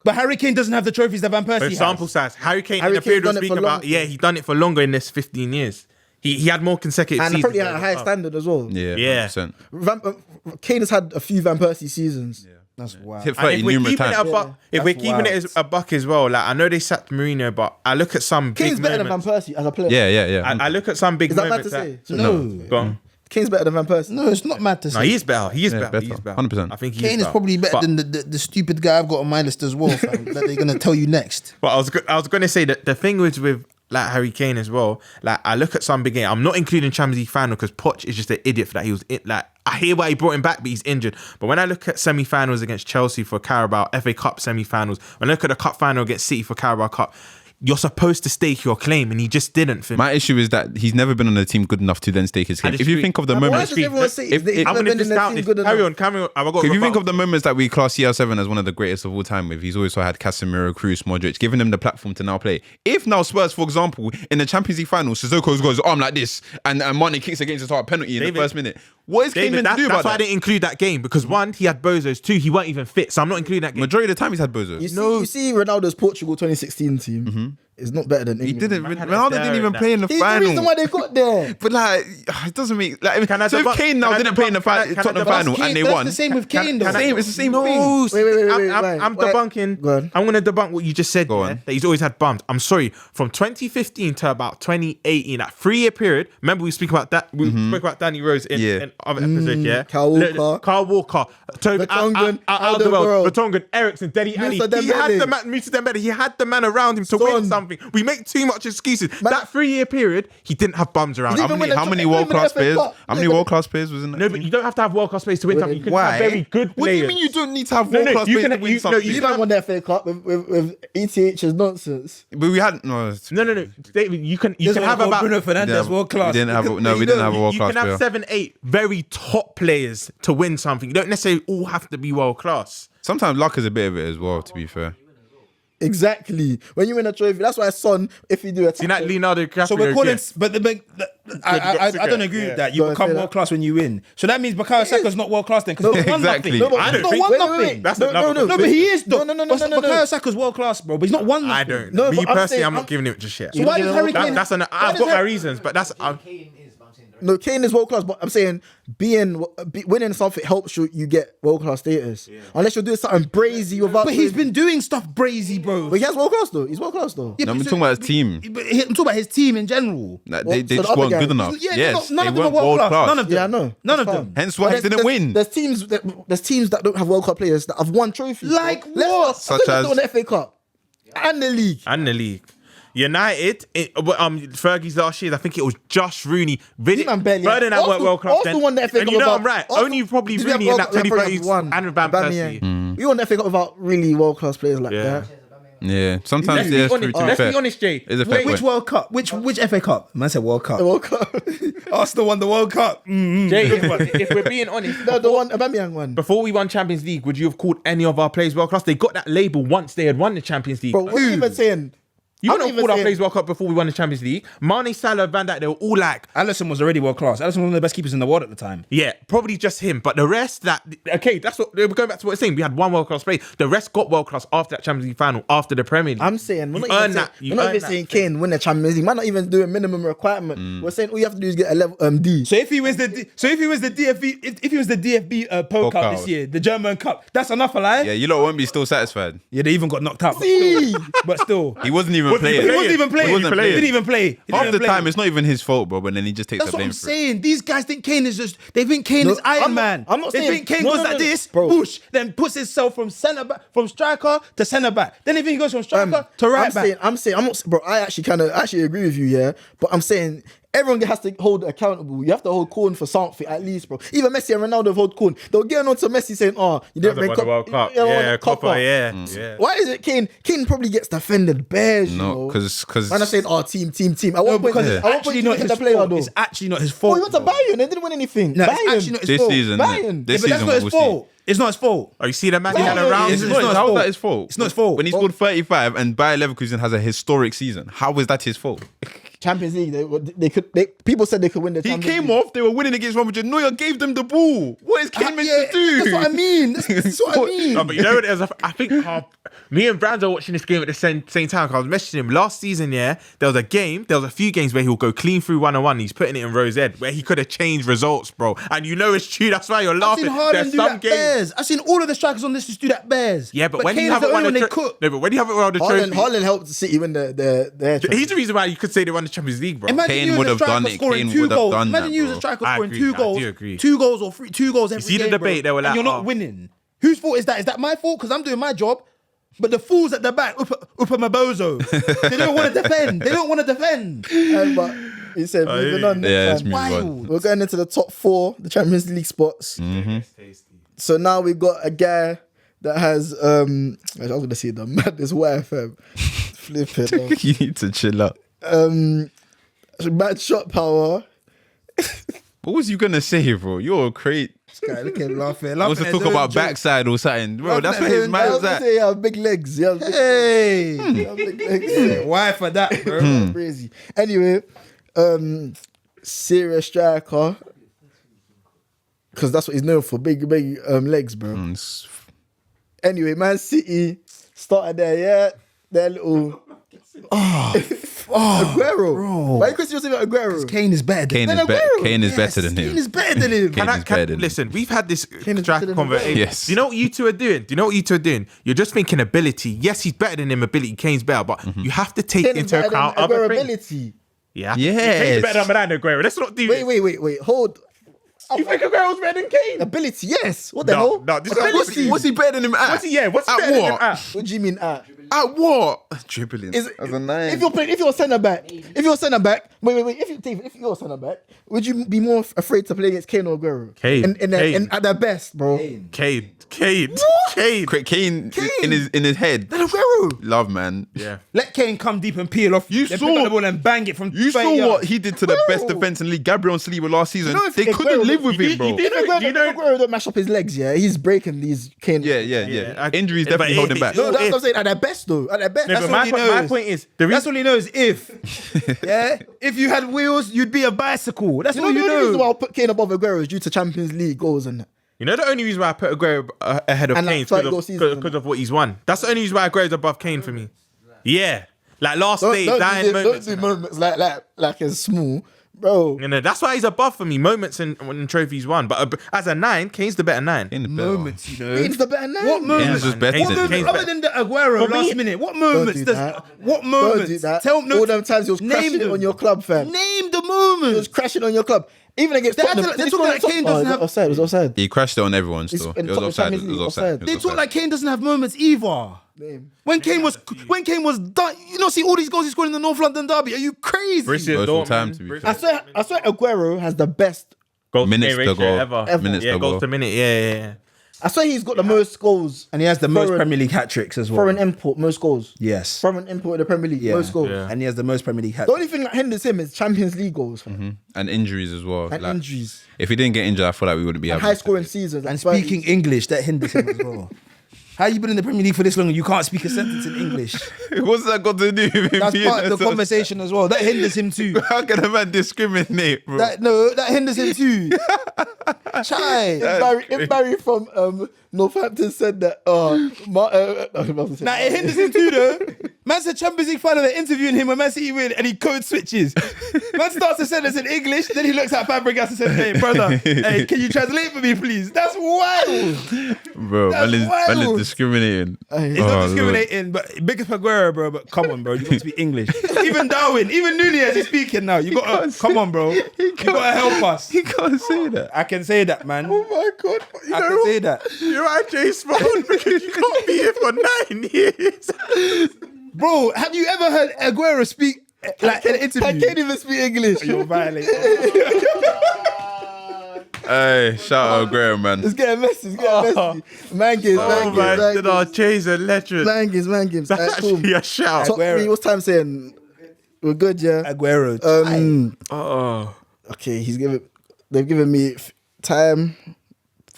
But Harry Kane doesn't have the trophies that Van Persie
For
has.
sample size, Harry Kane
Harry
in the period
Kane's
we
done it
speak
for
about,
long.
yeah, he done it for longer in this 15 years. He had more consecutive
And
seasons.
probably at a
than
higher
us.
standard as well.
Yeah,
Yeah.
100%.
Kane has had a few Van Persie seasons.
That's wild.
Hit
And
30
if we're
numerous
keeping it a
times.
buck, if we're keeping
wild.
it as a buck as well, like I know they sacked Mourinho, but I look at some
Kane's
big
better than Van
moments.
Persie as a player.
Yeah.
I look at some big
Is that bad
moments.
to say?
No.
Go on.
Kane's better than Van Persie.
No, it's not mad to say.
No, he is better. He is
Yeah,
better.
better.
He is better.
100%.
I think he
Kane is
better.
probably better
But-
than the stupid guy I've got on my list as well, fam, that they're going to tell you next.
But I was going to say that the thing with like Harry Kane as well. Like I look at some big game. I'm not including Champions League final because Poch is just an idiot for that. He was like I hear why he brought him back, but he's injured. But when I look at semi-finals against Chelsea for Carabao, FA Cup semi-finals, when I look at the cup final against City for Carabao Cup, you're supposed to stake your claim, and he just didn't. For me.
My issue is that he's never been on a team good enough to then stake his claim.
I
If you
disagree.
think of the
Why
moments,
does everyone say
if-
that he's
if-
I'm
never
going to
been in the
discount
team
this.
good
Carry
enough?
on. I've got
if you think
rebuttal.
of the moments that we class CR7 as one of the greatest of all time with, he's also had Casemiro, Kroos, Modric, giving them the platform to now play. If now Spurs, for example, in the Champions League final, Sissoko goes arm like this and Mane kicks against his heart penalty in
David-
the first minute, what is Kane
David,
meant to do
that's
about
why I
that?
didn't include that game because one, he had bozos. Two, he weren't even fit, so I'm not including that game.
Majority of the time he's had bozos.
You see Ronaldo's Portugal 2016 team is not better than
He
England.
didn't.
had
Ronaldo
a
didn't even
dare
play in the
He's the
final.
reason why they got there.
But like, it doesn't make like.
Can I
So if
debunk-
Kane now
can I
didn't play in the
debunk- can I
Tottenham
debunk-
final and they
That's
won,
the same with Kane, though.
it's the same
No,
thing.
Wait,
I'm
wait.
debunking.
Go on.
I'm going to debunk what you just said.
Go
yeah,
on.
that he's always had bums. I'm sorry. From 2015 to about 2018, that 3-year period. Remember we spoke about that. We spoke about Danny Rose in other episodes. Yeah,
Kyle Walker.
Toby
Vertonghen,
Alderweireld, Vertonghen, Ericsson, Dele Alli.
Musa
He had
Dembele.
the man. Musa Dembele. He had the man around him to win
Son.
something. We make too much excuses. That 3-year period, he didn't have bums around.
He
him.
didn't win
How
the-
many
he didn't
world
win the
class
FA
players?
Cup.
How many world class players was in that?
No, but you don't have to have world class players to win something. You can
Why?
have very good
What do you
players.
mean you don't need to have
No,
world class
you
players
can-
to win
you- no,
something?
You don't won the FA Cup with ETH's nonsense.
But we had no.
No, David, you can have about
Bruno Fernandes,
Yeah,
world class.
We didn't have a world
you
class
can have
player.
7-8 very top players to win something. You don't necessarily all have to be world class.
Sometimes luck is a bit of it as well. To be fair,
Exactly. When you win a trophy, that's why Son, if you do a
See that Leonardo DiCaprio.
So we're calling,
gift?
but I don't agree with that. You
Go
become
say
world
that.
class when you win. So that means Bukayo Saka's not world class then because he's not won
exactly.
nothing.
No, but
I
He's
don't
not
think-
won
wait,
nothing.
That's
No,
another.
no,
No, but he is though.
No.
Bukayo Saka's world class, bro, but he's not won nothing.
I don't.
No,
Me
but I'm
personally,
saying-
I'm not giving it just yet.
So why does Harry Kane?
I've got my reasons, but that's.
Kane is, but I'm saying the rest.
No, Kane is world class, but I'm saying winning something helps you get world class status. Unless you're doing something brazy without.
But he's been doing stuff brazy, bro.
But he has world class though. He's world class though.
Yeah,
No,
but
I'm
so-
talking about his team.
But I'm talking about his team in general.
Like,
Well,
they
so the
just
other
weren't
guys-
good enough.
Yeah,
Yes,
none
they
of them are
weren't
world class. None of them.
Yeah, I know.
None of
That's
them.
fine.
Hence why he didn't win.
There's teams that don't have world cup players that have won trophies.
Like
bro.
what?
Such as-
won the FA Cup and the league.
And the league. United, Fergie's last year, I think it was Josh Rooney.
Man barely-
Ferdinand weren't
Arsenal-
world class
Arsenal
then.
won the FA
And
Cup
you know
without-
I'm right.
Arsenal-
Only probably
Did we have
Rooney in
World
that
Cup? They probably
2030s
won.
and Van
Aubameyang.
Persie.
We won the FA Cup without really world class players like
Yeah.
that.
Yeah, sometimes
Let's
yeah,
be
it's
honest,
true, to
let's
fair.
be honest, Jay.
It's a fair
Which
point.
World Cup? Which FA Cup? Man said World Cup.
The World Cup.
Arsenal won the World Cup.
Jay, if we're being honest,
No, the one Aubameyang won.
before we won Champions League, would you have called any of our players world class? They got that label once they had won the Champions League.
Bro, what are you even saying?
You
I'm
wouldn't
not
have
even
called our
saying-
players world cup before we won the Champions League. Mane, Salah, Van Dijk, they were all like,
Alisson was already world class. Alisson was one of the best keepers in the world at the time.
yeah, probably just him. But the rest, that's what we're going back to what we're saying. We had one world class player. The rest got world class after that Champions League final, after the Premier League.
I'm saying we're
You
not even
earn
saying,
that. You
we're not
earn
even
that.
saying Kane win the Champions League. Might not even do a minimum requirement. We're saying all you have to do is get a level D.
So if he wins the DFB, if he was the DFB Pokal
Pokal.
this year, the German Cup, that's enough, alive.
Yeah, you lot won't be still satisfied.
Yeah, they even got knocked out.
See?
But still.
He wasn't even playing.
He wasn't even playing.
He wasn't playing.
He didn't even play. He
Half
didn't
the
even play.
time, it's not even his fault, bro. But then he just takes
That's
the
what
blame
I'm
for it.
saying. These guys think Kane is just. They think Kane
No,
is Iron
I'm not-
Man.
I'm not
They
saying-
think Kane
no,
goes
no,
like
no.
this,
Bro.
push, then puts himself from centre back, from striker to centre back. Then if he goes from striker to right back.
I'm saying, I'm not, bro. I actually agree with you, yeah. But I'm saying everyone has to hold accountable. You have to hold Korn for something at least, bro. Even Messi and Ronaldo hold Korn. They'll get on to Messi saying, "Oh, you didn't bring
Won the World Cup.
you won
Yeah,
the
Copper.
Copper."
Yeah.
Why is it Kane? Kane probably gets defended bears, you
No,
know.
because
Man, I saying, "Oh, team." At
No,
one point,
because
at
it's
one point,
actually
you
not
look at
his
the player
fault.
though.
It's actually not his
Oh,
fault.
he went to Bayern. They didn't win anything.
No, it's
Bayern.
actually not his
this
fault.
season,
Bayern.
this
Yeah, but that's
season
not his
we'll see.
fault. It's not his fault.
Oh, you see the man he had
No,
around?
it's
him?
not his
How is
fault.
that his fault?
It's not his fault.
When he scored 35 and Bayer Leverkusen has a historic season, how is that his fault?
Champions League. People said they could win the
He
Champions
came
League.
off, they were winning against Real Madrid. Neuer gave them the ball. What is Kane meant
Yeah,
to do?
That's what I mean. That's what I mean.
No, but you know what it is? I think me and Brando were watching this game at the same time. 'Cause I was messaging him last season. Yeah, there was a few games where he'll go clean through 1-on-1. He's putting it in Rose Ed where he could have changed results, bro. And you know it's true. That's why you're
I've
laughing.
seen Haaland
There's
do
some
that
games.
bears. I've seen all of the strikers on this just do that bears.
Yeah, but when
Kane
you
is
haven't
the
won
only
the
one they cook.
no, but when you haven't won the trophy,
Haaland helped City win their trophy.
he's the reason why you could say they won the Champions League, bro.
Imagine
Kane
you as
would
a
have
striker
done it.
scoring
Kane
2
would have
goals.
done
Imagine
that,
you as a
bro.
striker
I
scoring
agree,
2
I
goals,
do agree.
2 goals or 2 goals every
see the
game,
debate,
bro,
they were like,
and you're not
oh.
winning. Whose fault is that? Is that my fault? Because I'm doing my job. But the fools at the back, Upamabozo, they don't want to defend. They don't want to defend.
But he said, moving on.
Yeah,
next
it's
time.
moving on.
Wild.
We're going into the top 4, the Champions League spots. So now we've got a guy that has, I was going to say the madness YFM. Flip it. man.
You need to chill out.
Mad shot power.
What was you gonna say, bro? You're great.
Guy, look at him laughing.
Wants to talk about backside or something, bro. That's what his
I
man's
was gonna
at.
say he has big legs. He has big,
Hey,
he has big legs.
why for that, bro?
Crazy. Anyway, serious striker. Because that's what he's known for. Big legs, bro. Anyway, Man City started their little. Aguero.
bro.
Why you Christian saying Aguero?
Kane is better.
Kane is,
Aguero.
Kane is better than
Kane
him.
is better than him.
Kane is better than him.
Listen, we've had this
is better
striker
than
conversation.
Yes.
Do you know what you two are doing? You're just thinking ability. Yes, he's better than him ability. Kane's better, but you have to take
Kane is
into
better than
account other
Aguero
things.
ability.
Yeah.
Yes.
Kane's better than Miranda Aguero. Let's not do this.
Wait. Hold.
You think Aguero's better than Kane?
Ability, yes. What the
No,
hell?
no, this
Okay,
ability-
What's he better than him at?
What's he
At
better than him
what?
at?
What do you mean at?
At what? Dribbling.
Is
As a nine.
if you're centre back, wait, if you're a centre back, would you be more afraid to play against Kane or Aguero?
Kane.
And at their best, bro.
Kane.
Kane in his head.
Then Aguero.
Love, man.
Yeah.
Let Kane come deep and peel off.
You
then
saw-
pick up the ball and bang it from.
You
20
saw
yards.
what he did to the best
Aguero.
defense in the league, Gabriel and Saliba last season.
You know if
They couldn't
Aguero-
live with
he
him, bro.
did-
If Aguero don't mash up his legs, yeah, he's breaking these Kane.
Yeah.
I-
Injuries
but
definitely hold him back.
No, that's what I'm saying. At their best, best though. At their best.
No,
That's
but
all
my,
he
point,
knows.
my point is the
That's
reason.
all he knows. If you had wheels, you'd be a bicycle. That's
You
all
know,
you
the only reason why
know.
I put Kane above Aguero is due to Champions League goals and that.
You know the only reason why I put Aguero ahead of
And, like,
Kane
30 goal seasons,
because of what he's won. That's the only reason why Aguero's above Kane for me. Yeah, like last day, dying
Don't
moments.
do moments like it's small, bro.
You know, that's why he's above for me. Moments and trophies won, but as a 9, Kane's the better 9.
In the better.
Moments, you know.
Kane's the better nine.
What moments?
Kane's just better
Kane's
than
the-
What
Kane's
moments other
better.
than the Aguero
For me-
last minute? What
Don't
moments?
do
Does,
that.
what
Don't
moments?
do that.
Tell no.
All them times he was
Name
crashing
them.
on your club, fam.
Name the
He was
moments.
crashing on your club. Even against
They
Tottenham.
acted like-
Did he
they talk
score
like
against
Kane
Tottenham?
doesn't
Oh, it was offside. It was offside.
He crashed it on everyone still.
in
It was
Tottenham
offside. It
Champions
was
League,
offside.
offside.
It
They
was
talk
offside.
like Kane doesn't have moments either.
Name.
When Kane was done, you know, see all these goals he scored in the North London derby. Are you crazy?
Most of the time, to be fair.
I swear Aguero has the best.
Goals
Minutes
to
to
game ratio
goal.
ever.
Minutes
Yeah,
to
goals
goal.
to minute. Yeah.
I swear he's got the most goals.
And he has the most
Foreign-
Premier League hat tricks as well.
Foreign import, most goals.
Yes.
Foreign import in the Premier League,
Yeah.
most goals.
Yeah.
And he has the most Premier League hat
The only thing that hinders him is Champions League goals fam.
And injuries as well.
and
Like,
injuries.
if he didn't get injured, I feel like we wouldn't be
And
having
high scoring seasons.
And speaking English, that hinders him as well. How you been in the Premier League for this long and you can't speak a sentence in English?
What's that got to do with him
That's
being
part of the
so-
conversation as well. That hinders him too.
How can a man discriminate, bro?
That hinders him too. Chai.
if Barry from Northampton said that,
Nah, it hinders him too though. Man said Champions League final, they're interviewing him when Man City win and he code switches. Man starts a sentence in English, then he looks at Fabregas and says, hey brother, hey, can you translate for me please? That's wild.
Bro,
That's
man is
wild.
discriminating.
It's not discriminating, but big up Aguero, bro. But come on, bro, you got to speak English. Even Darwin, even Nunez is speaking now. You got to come on, bro. You got to help us.
He can't say that.
I can say that, man.
oh my God.
I can say that,
You're right, Jay Smone, because you can't be here for 9 years.
bro. Have you ever heard Aguero speak like in an
I
interview?
can't even speak English.
You're violating.
Hey, shout out Graham, man.
It's getting messy. It's getting messy. Man gives,
Oh my God, Jay's a legend.
Man gives.
That's
Alright, cool.
actually a shout.
Top
Aguero.
3, what's time saying? We're good, yeah?
Aguero.
Oh,
Okay, they've given me time.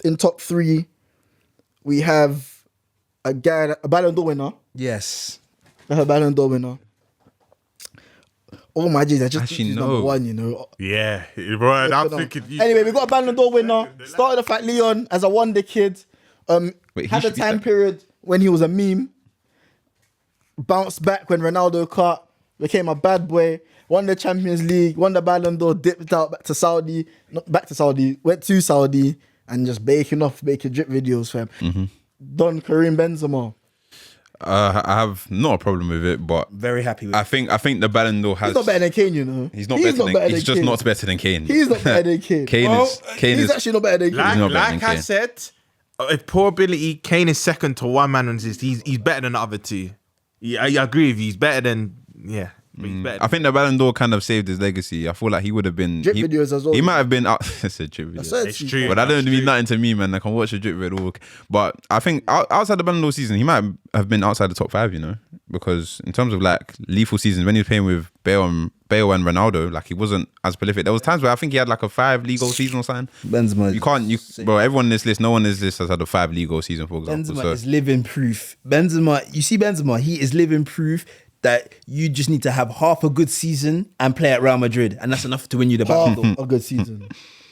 In top 3, we have a Ballon d'Or winner.
Yes.
A Ballon d'Or winner. Oh my jeez, I just
Actually,
think he's
no.
number 1, you know.
yeah, bro. I'm thinking.
Anyway, we got a Ballon d'Or winner. Started off at Lyon as a wonder kid.
Wait, he
Had a
should be
time
second.
period when he was a meme. Bounced back when Ronaldo cut. Became a bad boy. Won the Champions League. Won the Ballon d'Or. Dipped out back to Saudi. Not back to Saudi. Went to Saudi and just making drip videos, fam.
Mm-hmm.
Don Karim Benzema.
I have not a problem with it, but
Very happy with
I think the Ballon d'Or has.
He's not better than Kane, you know.
He's not better than. He's just
Kane.
not better than Kane.
He's not better than Kane.
Kane
Well,
is. Kane
He's
is.
actually not better than Kane.
Like,
not better
like
than
I
Kane.
said, if poor ability, Kane is second to one man on his list. He's better than the other two. Yeah, I agree with you. He's better than but he's better.
I think the Ballon d'Or kind of saved his legacy. I feel like he would have been.
Drip
he,
videos as well.
He might have been out. It's a drip video.
said
It's
to you.
true.
But that don't
That's
mean
true.
nothing to me, man. I can watch a drip video. But I think outside the Ballon d'Or season, he might have been outside the top 5, you know? Because in terms of like lethal seasons, when he was playing with Bale and Ronaldo, like he wasn't as prolific. There was times where I think he had like a 5 league goal season or something.
Benzema.
Bro, everyone on this list, no one on this list has had a 5 league goal season, for example.
Benzema
So
is living proof. You see Benzema, he is living proof that you just need to have half a good season and play at Real Madrid, and that's enough to win you the Ballon d'Or.
A good season.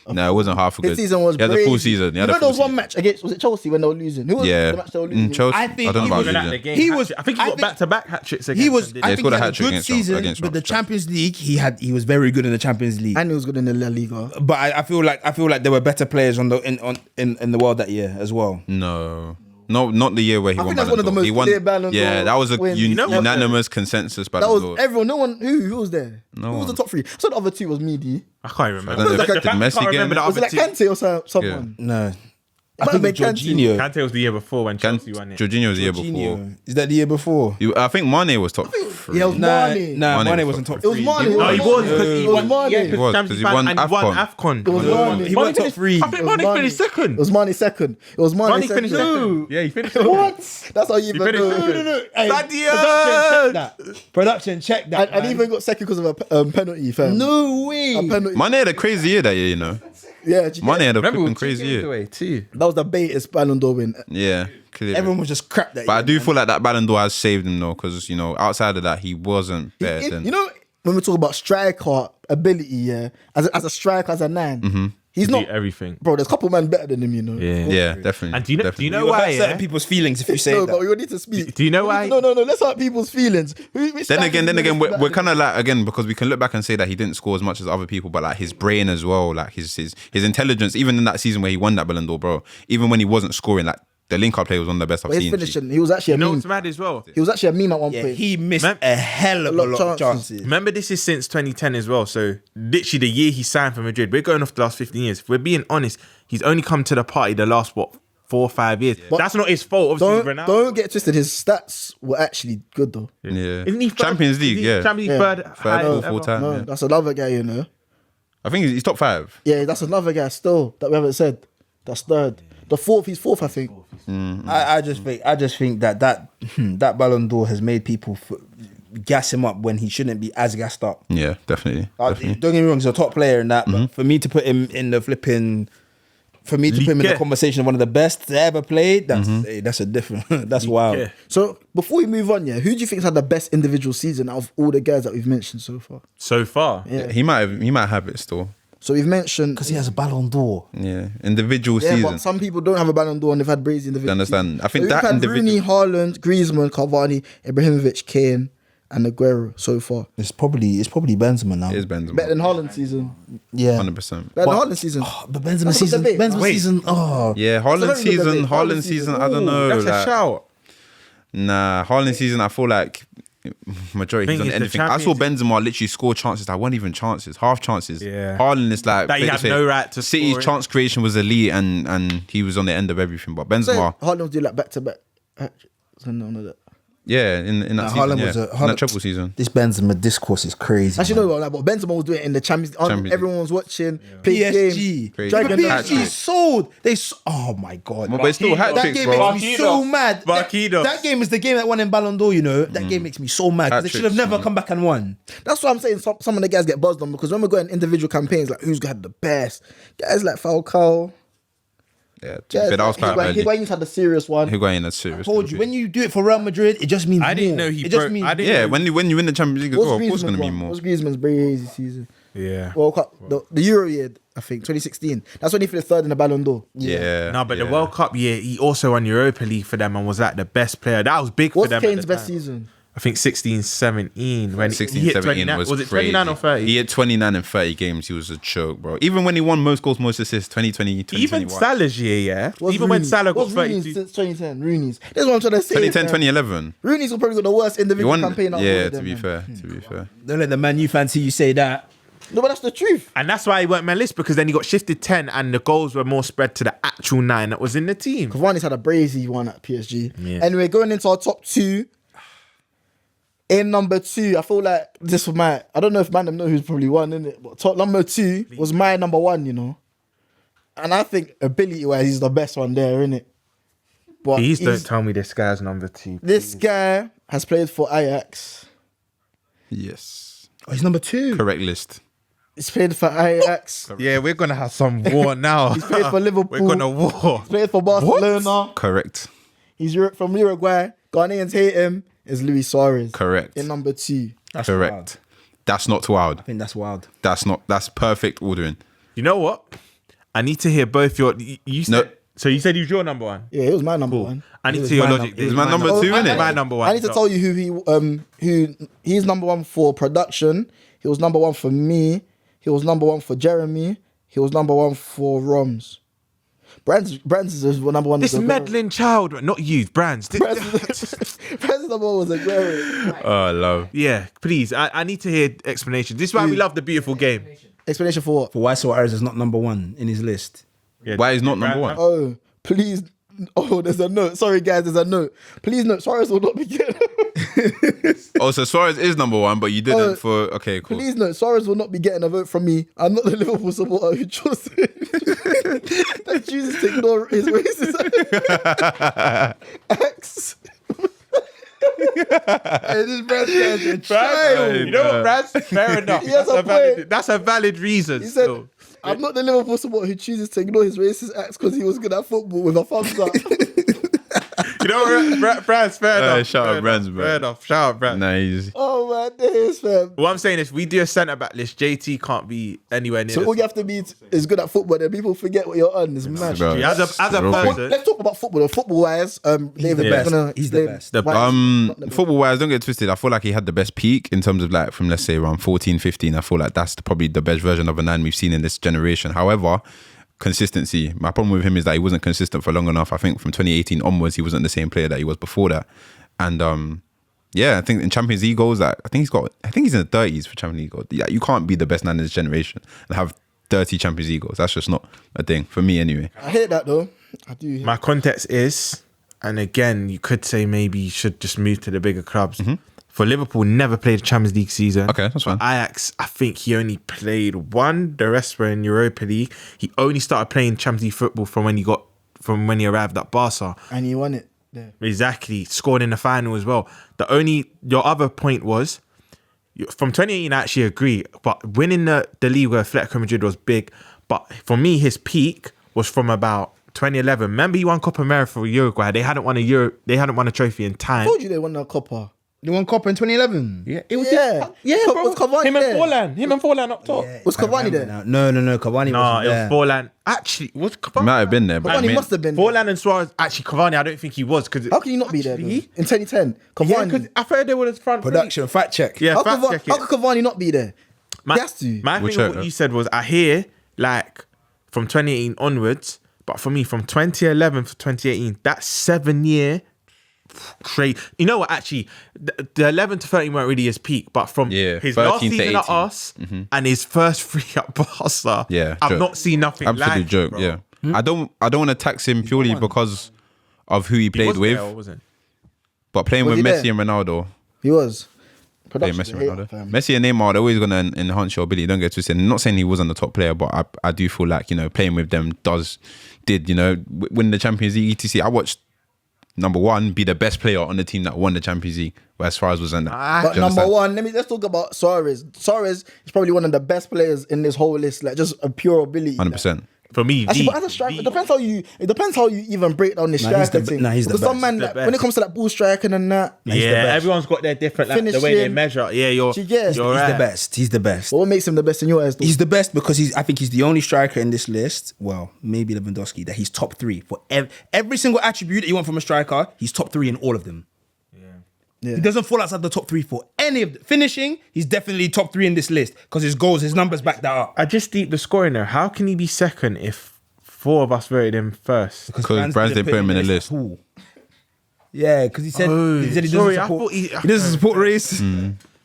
no, it wasn't half a
His
good.
season was
He had a
crazy.
full season. He had
You
a
know there
full
was one
season.
match against, was it Chelsea when they were losing? Who was
Yeah,
the match they were losing?
Chelsea.
I think
I don't
he
know
was
about
At the
losing.
game,
He was-
I think he
I
got
think-
back-to-back hat tricks against
He was.
them,
I
They
think
scored
he
a
had a
hat-trick
good
against
season,
against
but the
Romz.
Champions League, he was very good in the Champions League.
And he was good in the La Liga.
But I feel like there were better players in the world that year as well.
No, not the year where he
I
won
think that's
Ballon
one of the
d'Or.
most
He won.
clear Ballon d'Or
Yeah, that was a
wins. You know what?
unanimous consensus
That
Ballon
was
d'Or.
everyone. No one. Who was there?
No
Who was
one.
the top 3? So the other 2 was Meaty.
I can't remember.
I don't know.
Did
The fact I
Messi
can't
get
remember the
in?
Was
other
it like
two.
Kante or someone?
No, I
might
think
have been Kante.
Jorginho.
Kante was the year before when Chelsea won it.
Jorginho was the year before.
Jorginho. Is that the year before?
I think Mane was top 3.
Yeah, it was Mane.
Nah,
Mane
Mane
was
wasn't
top
top
It was
3.
Mane.
No, he was because
It
he
was
won.
Mane.
Yeah,
It
was,
Champions
'cause he
League
won
and won AFCON.
It was Mane.
He won top 3.
I think Mane finished second.
It was Mane second. It was Mane
Mane
second.
finished second. Yeah, he finished second.
What? That's how you even
finished
know.
second.
Hey, Production, check that.
And he even got second because of a penalty, fam.
No way.
A penalty.
Mane had a crazy year that year, you know.
Yeah,
Mane had a
Remember,
flipping crazy year.
away too.
that was the baitest Ballon d'Or win.
Yeah, clear.
Everyone was just crap that
But I
year,
do
man.
feel like that Ballon d'Or has saved him though, because outside of that, he wasn't better than.
You know, when we talk about striker ability, yeah, as a striker, as a 9, he's
Do
not
everything.
Bro, there's a couple men better than him, you know.
Yeah, definitely.
And do you know
definitely.
why?
Hurt certain
Yeah?
people's feelings if you say
No,
that.
but we need to speak.
Do you know why?
No. Let's hurt people's feelings.
Then again, we're kind of like, again, because we can look back and say that he didn't score as much as other people, but like his brain as well, like his intelligence, even in that season where he won that Ballon d'Or, bro, even when he wasn't scoring, like the link-up play was one of the best I've
His
seen.
finishing, he was actually a
You know
meme.
what's mad as well?
He was actually a meme at one
Yeah,
point.
he missed
Man-
a hell of a lot of chances.
Remember, this is since 2010 as well. So literally the year he signed for Madrid. We're going off the last 15 years. If we're being honest, he's only come to the party the last 4 or 5 years. That's not his fault. Obviously, Ronaldo.
Don't get twisted. His stats were actually good though.
Yeah.
Isn't he third?
Champions League, yeah.
Champions League
Yeah.
third,
Third,
highest
fourth,
ever.
all-time.
No,
Yeah.
that's another guy, you know.
I think he's top 5.
Yeah, that's another guy still that we haven't said. That's third. The fourth, he's fourth, I think.
I just think that that Ballon d'Or has made people gas him up when he shouldn't be as gassed up.
Yeah, definitely.
Don't get me wrong, he's a top player in that, but for me to put him in the flipping, for me to put him in the
Ligue.
conversation of one of the best to ever played, that's a different, that's wild.
Yeah.
So before we move on, yeah, who do you think's had the best individual season out of all the guys that we've mentioned so far?
So far.
Yeah.
He might have it still.
So we've mentioned
Because he has a Ballon d'Or.
Yeah, individual
yeah,
season.
but some people don't have a Ballon d'Or and they've had brazy individual.
You understand? I think
So
that
we've had
individual.
Rooney, Haaland, Griezmann, Cavani, Ibrahimovic, Kane, and Aguero so far.
It's probably Benzema now.
It is Benzema.
Better than Haaland season.
Yeah.
100%.
Better than Haaland season.
But Benzema
That's a
season,
debate.
Benzema
Wait.
season,
Yeah,
a
Haaland
very good
season.
debate.
Haaland season. I don't know.
That's a
like-
shout.
Nah, Haaland season. I feel like majority he's
Thing
on
is, the
anything. I saw
Champions-
Benzema literally score chances that weren't even chances, half chances.
Yeah.
Haaland is like
That he had no right to
City's
score it.
chance creation was elite, and he was on the end of everything. But
So
Benzema,
Haaland was doing like back to back. So none of that.
yeah, in that season,
Haaland
yeah.
was a-
in that triple season.
This Benzema discourse is crazy.
Actually,
man.
no, like, but Benzema was doing it in the Champions League.
League.
Everyone was watching. Big
PSG.
game.
Crazy.
Dragon
But
Knight.
PSG sold. Oh my god.
But it's still hat
That
tricks,
game
bro.
makes me so mad.
Barquitos.
That game is the game that won in Ballon d'Or, you know. That game makes me so mad because they should have
Hat-tricks,
never come back and won.
That's what I'm saying. Some of the guys get buzzed on because when we're going individual campaigns, like who's got the best guys like Falcao.
Yeah,
Guys
but that was
like
quite early.
Higuain's had the serious one.
Higuain is serious.
Told you, when you do it for Real Madrid, it just means
I didn't
more.
know he
It
broke-
just means
I didn't-
Yeah, when you win the Champions League as well, of course, it's gonna be more.
What's Griezmann's crazy season?
Yeah.
World Cup, the Euro year, I think 2016. That's when he finished third in the Ballon d'Or.
Yeah.
No, but
yeah.
the World Cup year, he also won Europa League for them and was like the best player. That was big
What's
for them.
Kane's
at the
best
time.
season?
I think 16-17 when
16,
he hit
17
29.
was
Was it
crazy.
29 or 30?
He had 29 and 30 games. He was a choke, bro. Even when he won most goals, most assists, 2020,
Even
2021.
Salah's year, yeah.
What's
Even when
Rooney?
Salah got
What's Rooney's
32.
since 2010. Rooney's. That's what I'm trying to say.
2010,
man.
2011.
Rooney's probably got the worst
He
individual
won,
campaign. out of all
yeah,
of
to
them,
be
man.
fair, to be fair.
Don't let the man you fancy you say that.
No, but that's the truth.
And that's why he weren't my list because then he got shifted 10 and the goals were more spread to the actual 9 that was in the team.
Cavani's had a brazy one at PSG.
Yeah.
Anyway, going into our top 2. In number 2, I feel like this was I don't know if man them know who's probably won, innit? But top number 2 was my number 1, you know. And I think ability-wise, he's the best one there, innit? But
Please don't
he's-
tell me this guy's number 2.
this guy has played for Ajax.
Yes.
Oh, he's number 2.
Correct list.
He's played for Ajax.
Yeah, we're going to have some war now.
He's played for Liverpool.
We're going to war.
Played for Barcelona.
Correct.
He's from Uruguay. Ghanaians hate him. Is Luis Suarez.
Correct.
In number 2.
That's
Correct.
wild.
That's not wild.
I think that's wild.
That's perfect ordering.
You know what? I need to hear both your... You said...
No.
So you said he was your number 1?
Yeah, it was my number 1.
I need
It
to
was
hear your
my
logic.
num-
This
it was
is
my number
number
2, innit?
My number 1.
I need to tell you who he's number 1 for production. He was number 1 for me. He was number 1 for Jeremie. He was number 1 for Romz. Brands is number 1.
This
was Aguero.
meddling child, not you, Brands.
Brands number 1 was Aguero.
Oh, love.
Yeah, please. I need to hear explanations. This is why we love the beautiful game.
Explanation for what?
For why Suarez is not number 1 in his list.
Yeah.
Why is not number 1?
Oh, please. Oh, there's a note. Sorry, guys, there's a note. Please note, Suarez will not be getting...
Oh, so Suarez is number 1, but you didn't
Oh,
for... Okay, cool.
Please note, Suarez will not be getting a vote from me. I'm not the Liverpool supporter who chose that chooses to ignore his racist acts.
This Brad guy's a child.
You know what, Brands? Fair enough.
He has a point.
That's a valid reason.
He said,
still.
I'm not the Liverpool supporter who chooses to ignore his racist acts because he was good at football with a thumbs up.
You know, Brands, fair enough.
shout out
fair
Brands,
enough,
bro.
fair enough. Shout out Brands.
Nah, he's
Oh my days, fam.
What I'm saying is, we do a centre back list. JT can't be anywhere near.
So
the
all you have to be is good at football. Then people forget what you're on. It's mad.
bro.
As a
Real
person,
Let's talk about football. Football wise,
He's the best. He's the best.
Football wise, don't get twisted. I feel like he had the best peak in terms of like from let's say around 14, 15. I feel like that's probably the best version of a 9 we've seen in this generation. However, consistency. My problem with him is that he wasn't consistent for long enough. I think from 2018 onwards, he wasn't the same player that he was before that. And yeah, I think in Champions League goals, that I think he's in the 30s for Champions League goals. Yeah, you can't be the best 9 in this generation and have 30 Champions League goals. That's just not a thing for me anyway.
I hear that though. I do.
my context is, and again, you could say maybe you should just move to the bigger clubs. For Liverpool, never played a Champions League season.
Okay, that's fine.
For Ajax, I think he only played one. The rest were in Europa League. He only started playing Champions League football from when he arrived at Barca.
And he won it there.
Exactly, scored in the final as well. Your other point was, from 2018, I actually agree, but winning the league with Atletico Madrid was big. But for me, his peak was from about 2011. Remember, he won Copa America for Uruguay. They hadn't won a trophy in
I
time.
told you they won the Copa.
They won Copa in 2011.
Yeah, it was
bro. Was Cavani
him
there?
and Forlan up top.
Was Cavani there?
No. Cavani
No,
wasn't
it
there.
was Forlan. Actually, was Cavani?
Might have been there, but I
Cavani
mean,
must have been there.
Forlan and Suarez. Actually, Cavani, I don't think he was because.
How can you not be there though? In 2010?
Yeah,
Cavani.
because I heard they were the front
Production, fact check.
Yeah,
how,
fact check it.
could Cavani not be there? He has to.
My
We'll
thing
check
with what
that.
you said was I hear like from 2018 onwards, but for me from 2011 to 2018, that 7-year crazy. You know what? Actually, the 11 to 13 weren't really his peak, but from
Yeah,
his last
13 to
season at
18.
us and his first 3 at Barca,
yeah,
I've
joke.
not seen nothing
Absolute
like it,
joke.
bro.
Yeah, I don't want to tax him purely because of who he
He
played
was
with,
there, wasn't
but playing
Was
with
he
Messi
there?
and Ronaldo.
He was.
Playing
Production's
Messi
a
and
hater,
Ronaldo.
fam.
Messi and Neymar, they're always gonna enhance your ability. Don't get twisted. I'm not saying he wasn't the top player, but I do feel like playing with them did win the Champions League etc. I watched number one be the best player on the team that won the Champions League, whereas Suarez was in that.
But
Do you
number
understand?
one, let's talk about Suarez. Suarez is probably one of the best players in this whole list, like just a pure ability.
100%.
For me,
Actually,
V,
but as a striker,
V.
it depends how you even break down this
Nah, he's
striker
the-
thing.
nah, he's the
Because some
best.
man,
He's the
like, when it
best.
comes to that ball striking and that,
He's the
Yeah,
best.
everyone's got their different like, the way they
Finishing.
measure. Yeah, you're
She gets-
you're
He's
right.
the best. He's the best.
but what makes him the best in your eyes? Though?
He's the best because I think he's the only striker in this list. Well, maybe Lewandowski, that he's top 3 for every single attribute that you want from a striker. He's top 3 in all of them.
Yeah.
He doesn't fall outside the top 3 for any of the finishing. He's definitely top 3 in this list because his goals, his numbers back that up.
I just deep the scoring there. How can he be second if 4 of us voted him first?
Because Brands didn't put him in the list.
at all. Yeah, because he said he doesn't
sorry, I
support.
thought
He doesn't support race.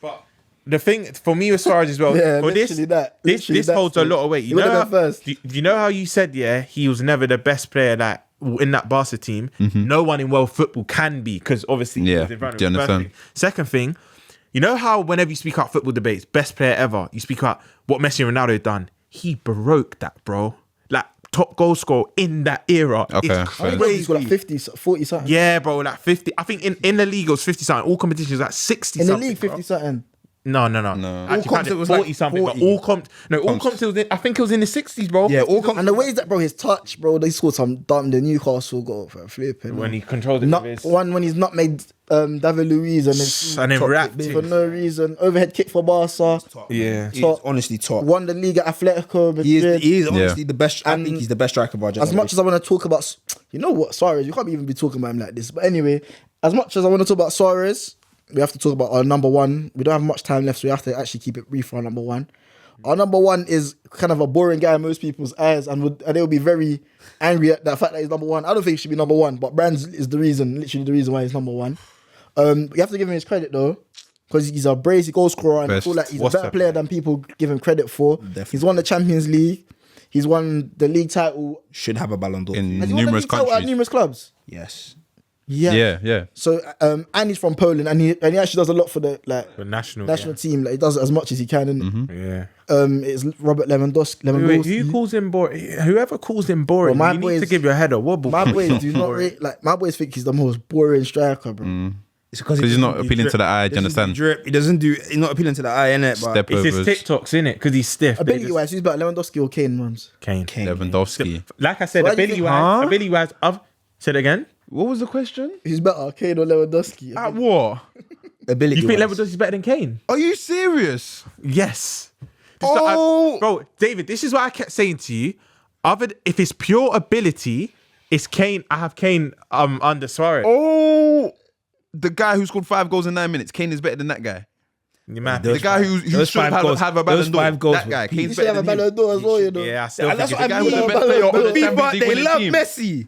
But the thing for me with Suarez as well,
Yeah,
for this,
literally that.
this
Literally that
holds a
still.
lot of weight.
He
You
would've
know,
gone first.
do you know how you said he was never the best player that in that Barca team. No one in world football can be because obviously he
Yeah,
was in front of
do you
him. First
understand?
thing. Second thing, you know how whenever you speak about football debates, best player ever, you speak about what Messi and Ronaldo done. He broke that, bro. Like top goal scorer in that era.
Okay,
It's
fair.
I think he's got
crazy.
like 50, 40 something.
Yeah, bro, like 50. I think in the league it was 50 something. All competitions like 60
In the
something.
league,
bro.
50 something.
No.
No.
Actually,
comps it was
40
like
something,
40.
but all comps it was in, I think it was in the 60s, bro.
Yeah, all comps.
And the way is that, bro, his touch, bro, they scored some dumb, the Newcastle goal for flipping.
When he controlled it
Not
with his...
one when he's not made David Luiz and
And then
top
wrapped
kick
it.
for no reason. Overhead kick for Barca.
Yeah.
He's honestly top.
Won the league at Atletico Madrid.
He is honestly the best. I
And
think he's the best striker of our
As
generation.
much as I want to talk about, you know what, Suarez, you can't even be talking about him like this. But anyway, as much as I want to talk about Suarez, we have to talk about our number one. We don't have much time left, so we have to actually keep it brief for our number one. Our number one is kind of a boring guy in most people's eyes, and they will be very angry at the fact that he's number one. I don't think he should be number one, but Brands is the reason, literally the reason why he's number one. You have to give him his credit though, because he's a brazy goal scorer, and I
Best.
feel like he's
What's
a better
that?
player than people give him credit for. He's won the Champions League. He's won the league title.
Should have a Ballon d'Or.
In
Has he won the
numerous
league title at
countries.
numerous clubs?
Yes.
Yeah.
So and he's from Poland, and he actually does a lot for the
The national
team. Like he does as much as he can. And
Yeah.
it's Robert Lewandowski.
Wait, who calls him boring? Whoever calls him boring,
Well, my
you need
boys-
to give your head a wobble.
My boys do not rate, like my boys think he's the most boring striker, bro.
It's because
He's not appealing to the eye, do you understand?
He doesn't do. He's not appealing to the eye, innit? But
Step
It's his
overs.
TikToks, innit? Because he's stiff. but
Ability
it's
wise, who's better, Lewandowski or Kane? Rums?
Kane.
Lewandowski.
Like I said,
So why do you
ability
think-
wise, I've said it again.
What was the question?
Who's better, Kane or Lewandowski?
At what?
Ability.
You think Lewandowski's better than Kane?
Are you serious?
Yes.
Oh.
Bro, David, this is what I kept saying to you. If it's pure ability, it's Kane. I have Kane under Suarez.
Oh, the guy who scored 5 goals in 9 minutes. Kane is better than that guy.
You mad?
The guy who
those
should
5
have
goals-
a
those
Ballon d'Or.
5 goals
That guy.
were
He
Kane's
should have
better
a
than him.
Ballon d'Or as well, you know.
Yeah, I still
And
think
that's what I
The guy who
mean.
was the best player on the Champions
FIFA,
League
they
winning
love
team.
Messi.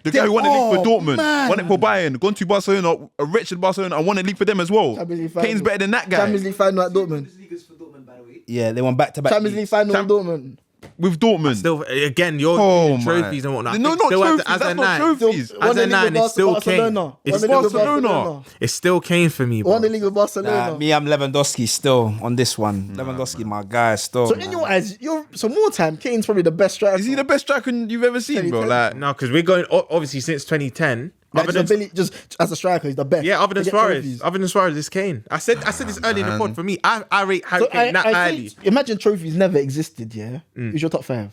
The guy who won the league for Dortmund,
man.
won it for Bayern, gone to Barcelona, a wretched Barcelona, and won the league for them as well.
Champions League final.
Kane's better than that guy.
Champions League final at Dortmund.
Bundesliga is for Dortmund, by the way.
Yeah, they won back-to-back.
Champions League final at Dortmund.
With Dortmund.
Still, again, you're
Oh,
doing
my.
trophies and whatnot.
No,
I think
not
still
trophies.
As a
That's not
nine,
trophies.
Won
as
the
a
league
nine,
with
it's still Kane.
Barcelona.
It's
Won the
still
league with
Barcelona.
It's still Kane for me, bro.
Won the league with Barcelona.
Me, I'm Lewandowski still on this one. Lewandowski, my guy, still.
So in your eyes, so more time, Kane's probably the best striker.
Is he the best striker you've ever seen, bro?
2010.
Like,
No, because we're going obviously since 2010.
Like,
Other than,
just as a striker, he's the best.
yeah, other than
To get
Suarez,
trophies.
other than Suarez, it's Kane. I said this early in the pod. For me, I rate Harry
So
Kane that
I
highly.
think, imagine trophies never existed, yeah? Who's your top 5?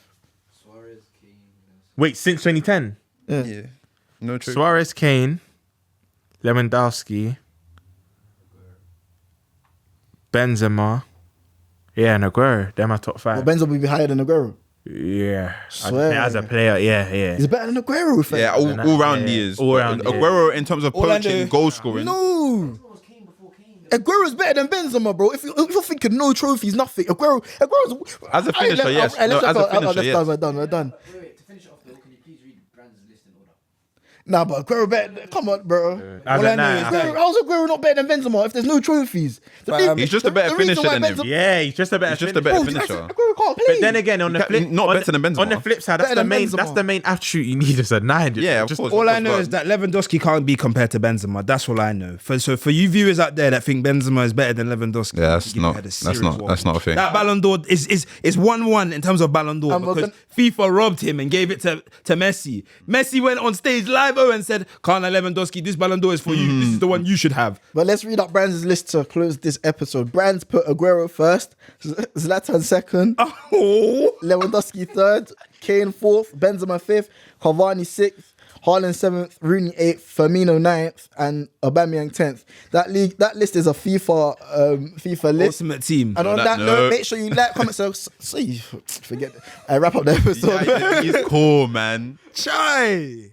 Suarez, Kane.
Wait, since 2010,
yeah. No truth.
Suarez, Kane, Lewandowski, Benzema, yeah, and Aguero. They're my top 5.
Well, Benzema will be higher than Aguero.
Yeah,
Swear.
as a player, yeah.
He's better than Aguero, fam.
Yeah, all round he is.
All round, yeah.
Aguero in terms of
All I
poaching,
know-
goal scoring.
No.
Was Kane before Kane?
Aguero's better than Benzema, bro. If you're thinking no trophies, nothing. Aguero's
As a finisher, yes. No, as a finisher, yes.
We're done.
Wait, to finish it off though, can you please read Brand's list in order?
Nah, but Aguero better. Come on, bro.
As
All
a
I know
nine,
is
I
that-
think-
How's Aguero not better than Benzema if there's no trophies?
He's just a better
reason
finisher
why
than him.
Benzema-
yeah, he's just a better.
He's just a
finisher.
better
Bro,
finisher.
Aguero can't play.
But then again, on the
can't-
flip,
not
on
better than Benzema.
On the flip side, that's
Better
the
than
main.
Benzema.
That's the main attribute you need as a 9.
Yeah, of
Just-
course.
All I know is that Lewandowski can't be compared to Benzema. That's all I know. So for you viewers out there that think Benzema is better than Lewandowski,
Yeah, that's
give
not-
your head a
that's
serious
not-
wobble.
that's not a thing.
That Ballon d'Or is 1-1 in terms of Ballon d'Or
And we're
because FIFA robbed him and gave it to Messi. Messi went on stage live and said, "Kane Lewandowski, this Ballon d'Or is for you. This is the one you should have."
But let's read up Brand's list to close this episode. Brand's put Aguero first, Zlatan second,
Oh,
Lewandowski third, Kane fourth, Benzema fifth, Cavani sixth, Haaland 7th, Rooney 8th, Firmino 9th, and Aubameyang 10th. That list is a FIFA list.
ultimate team.
And on
that
that note,
note-
make sure you like, comment, see, forget it. I wrap up the episode.
He's cool, man.
Chai.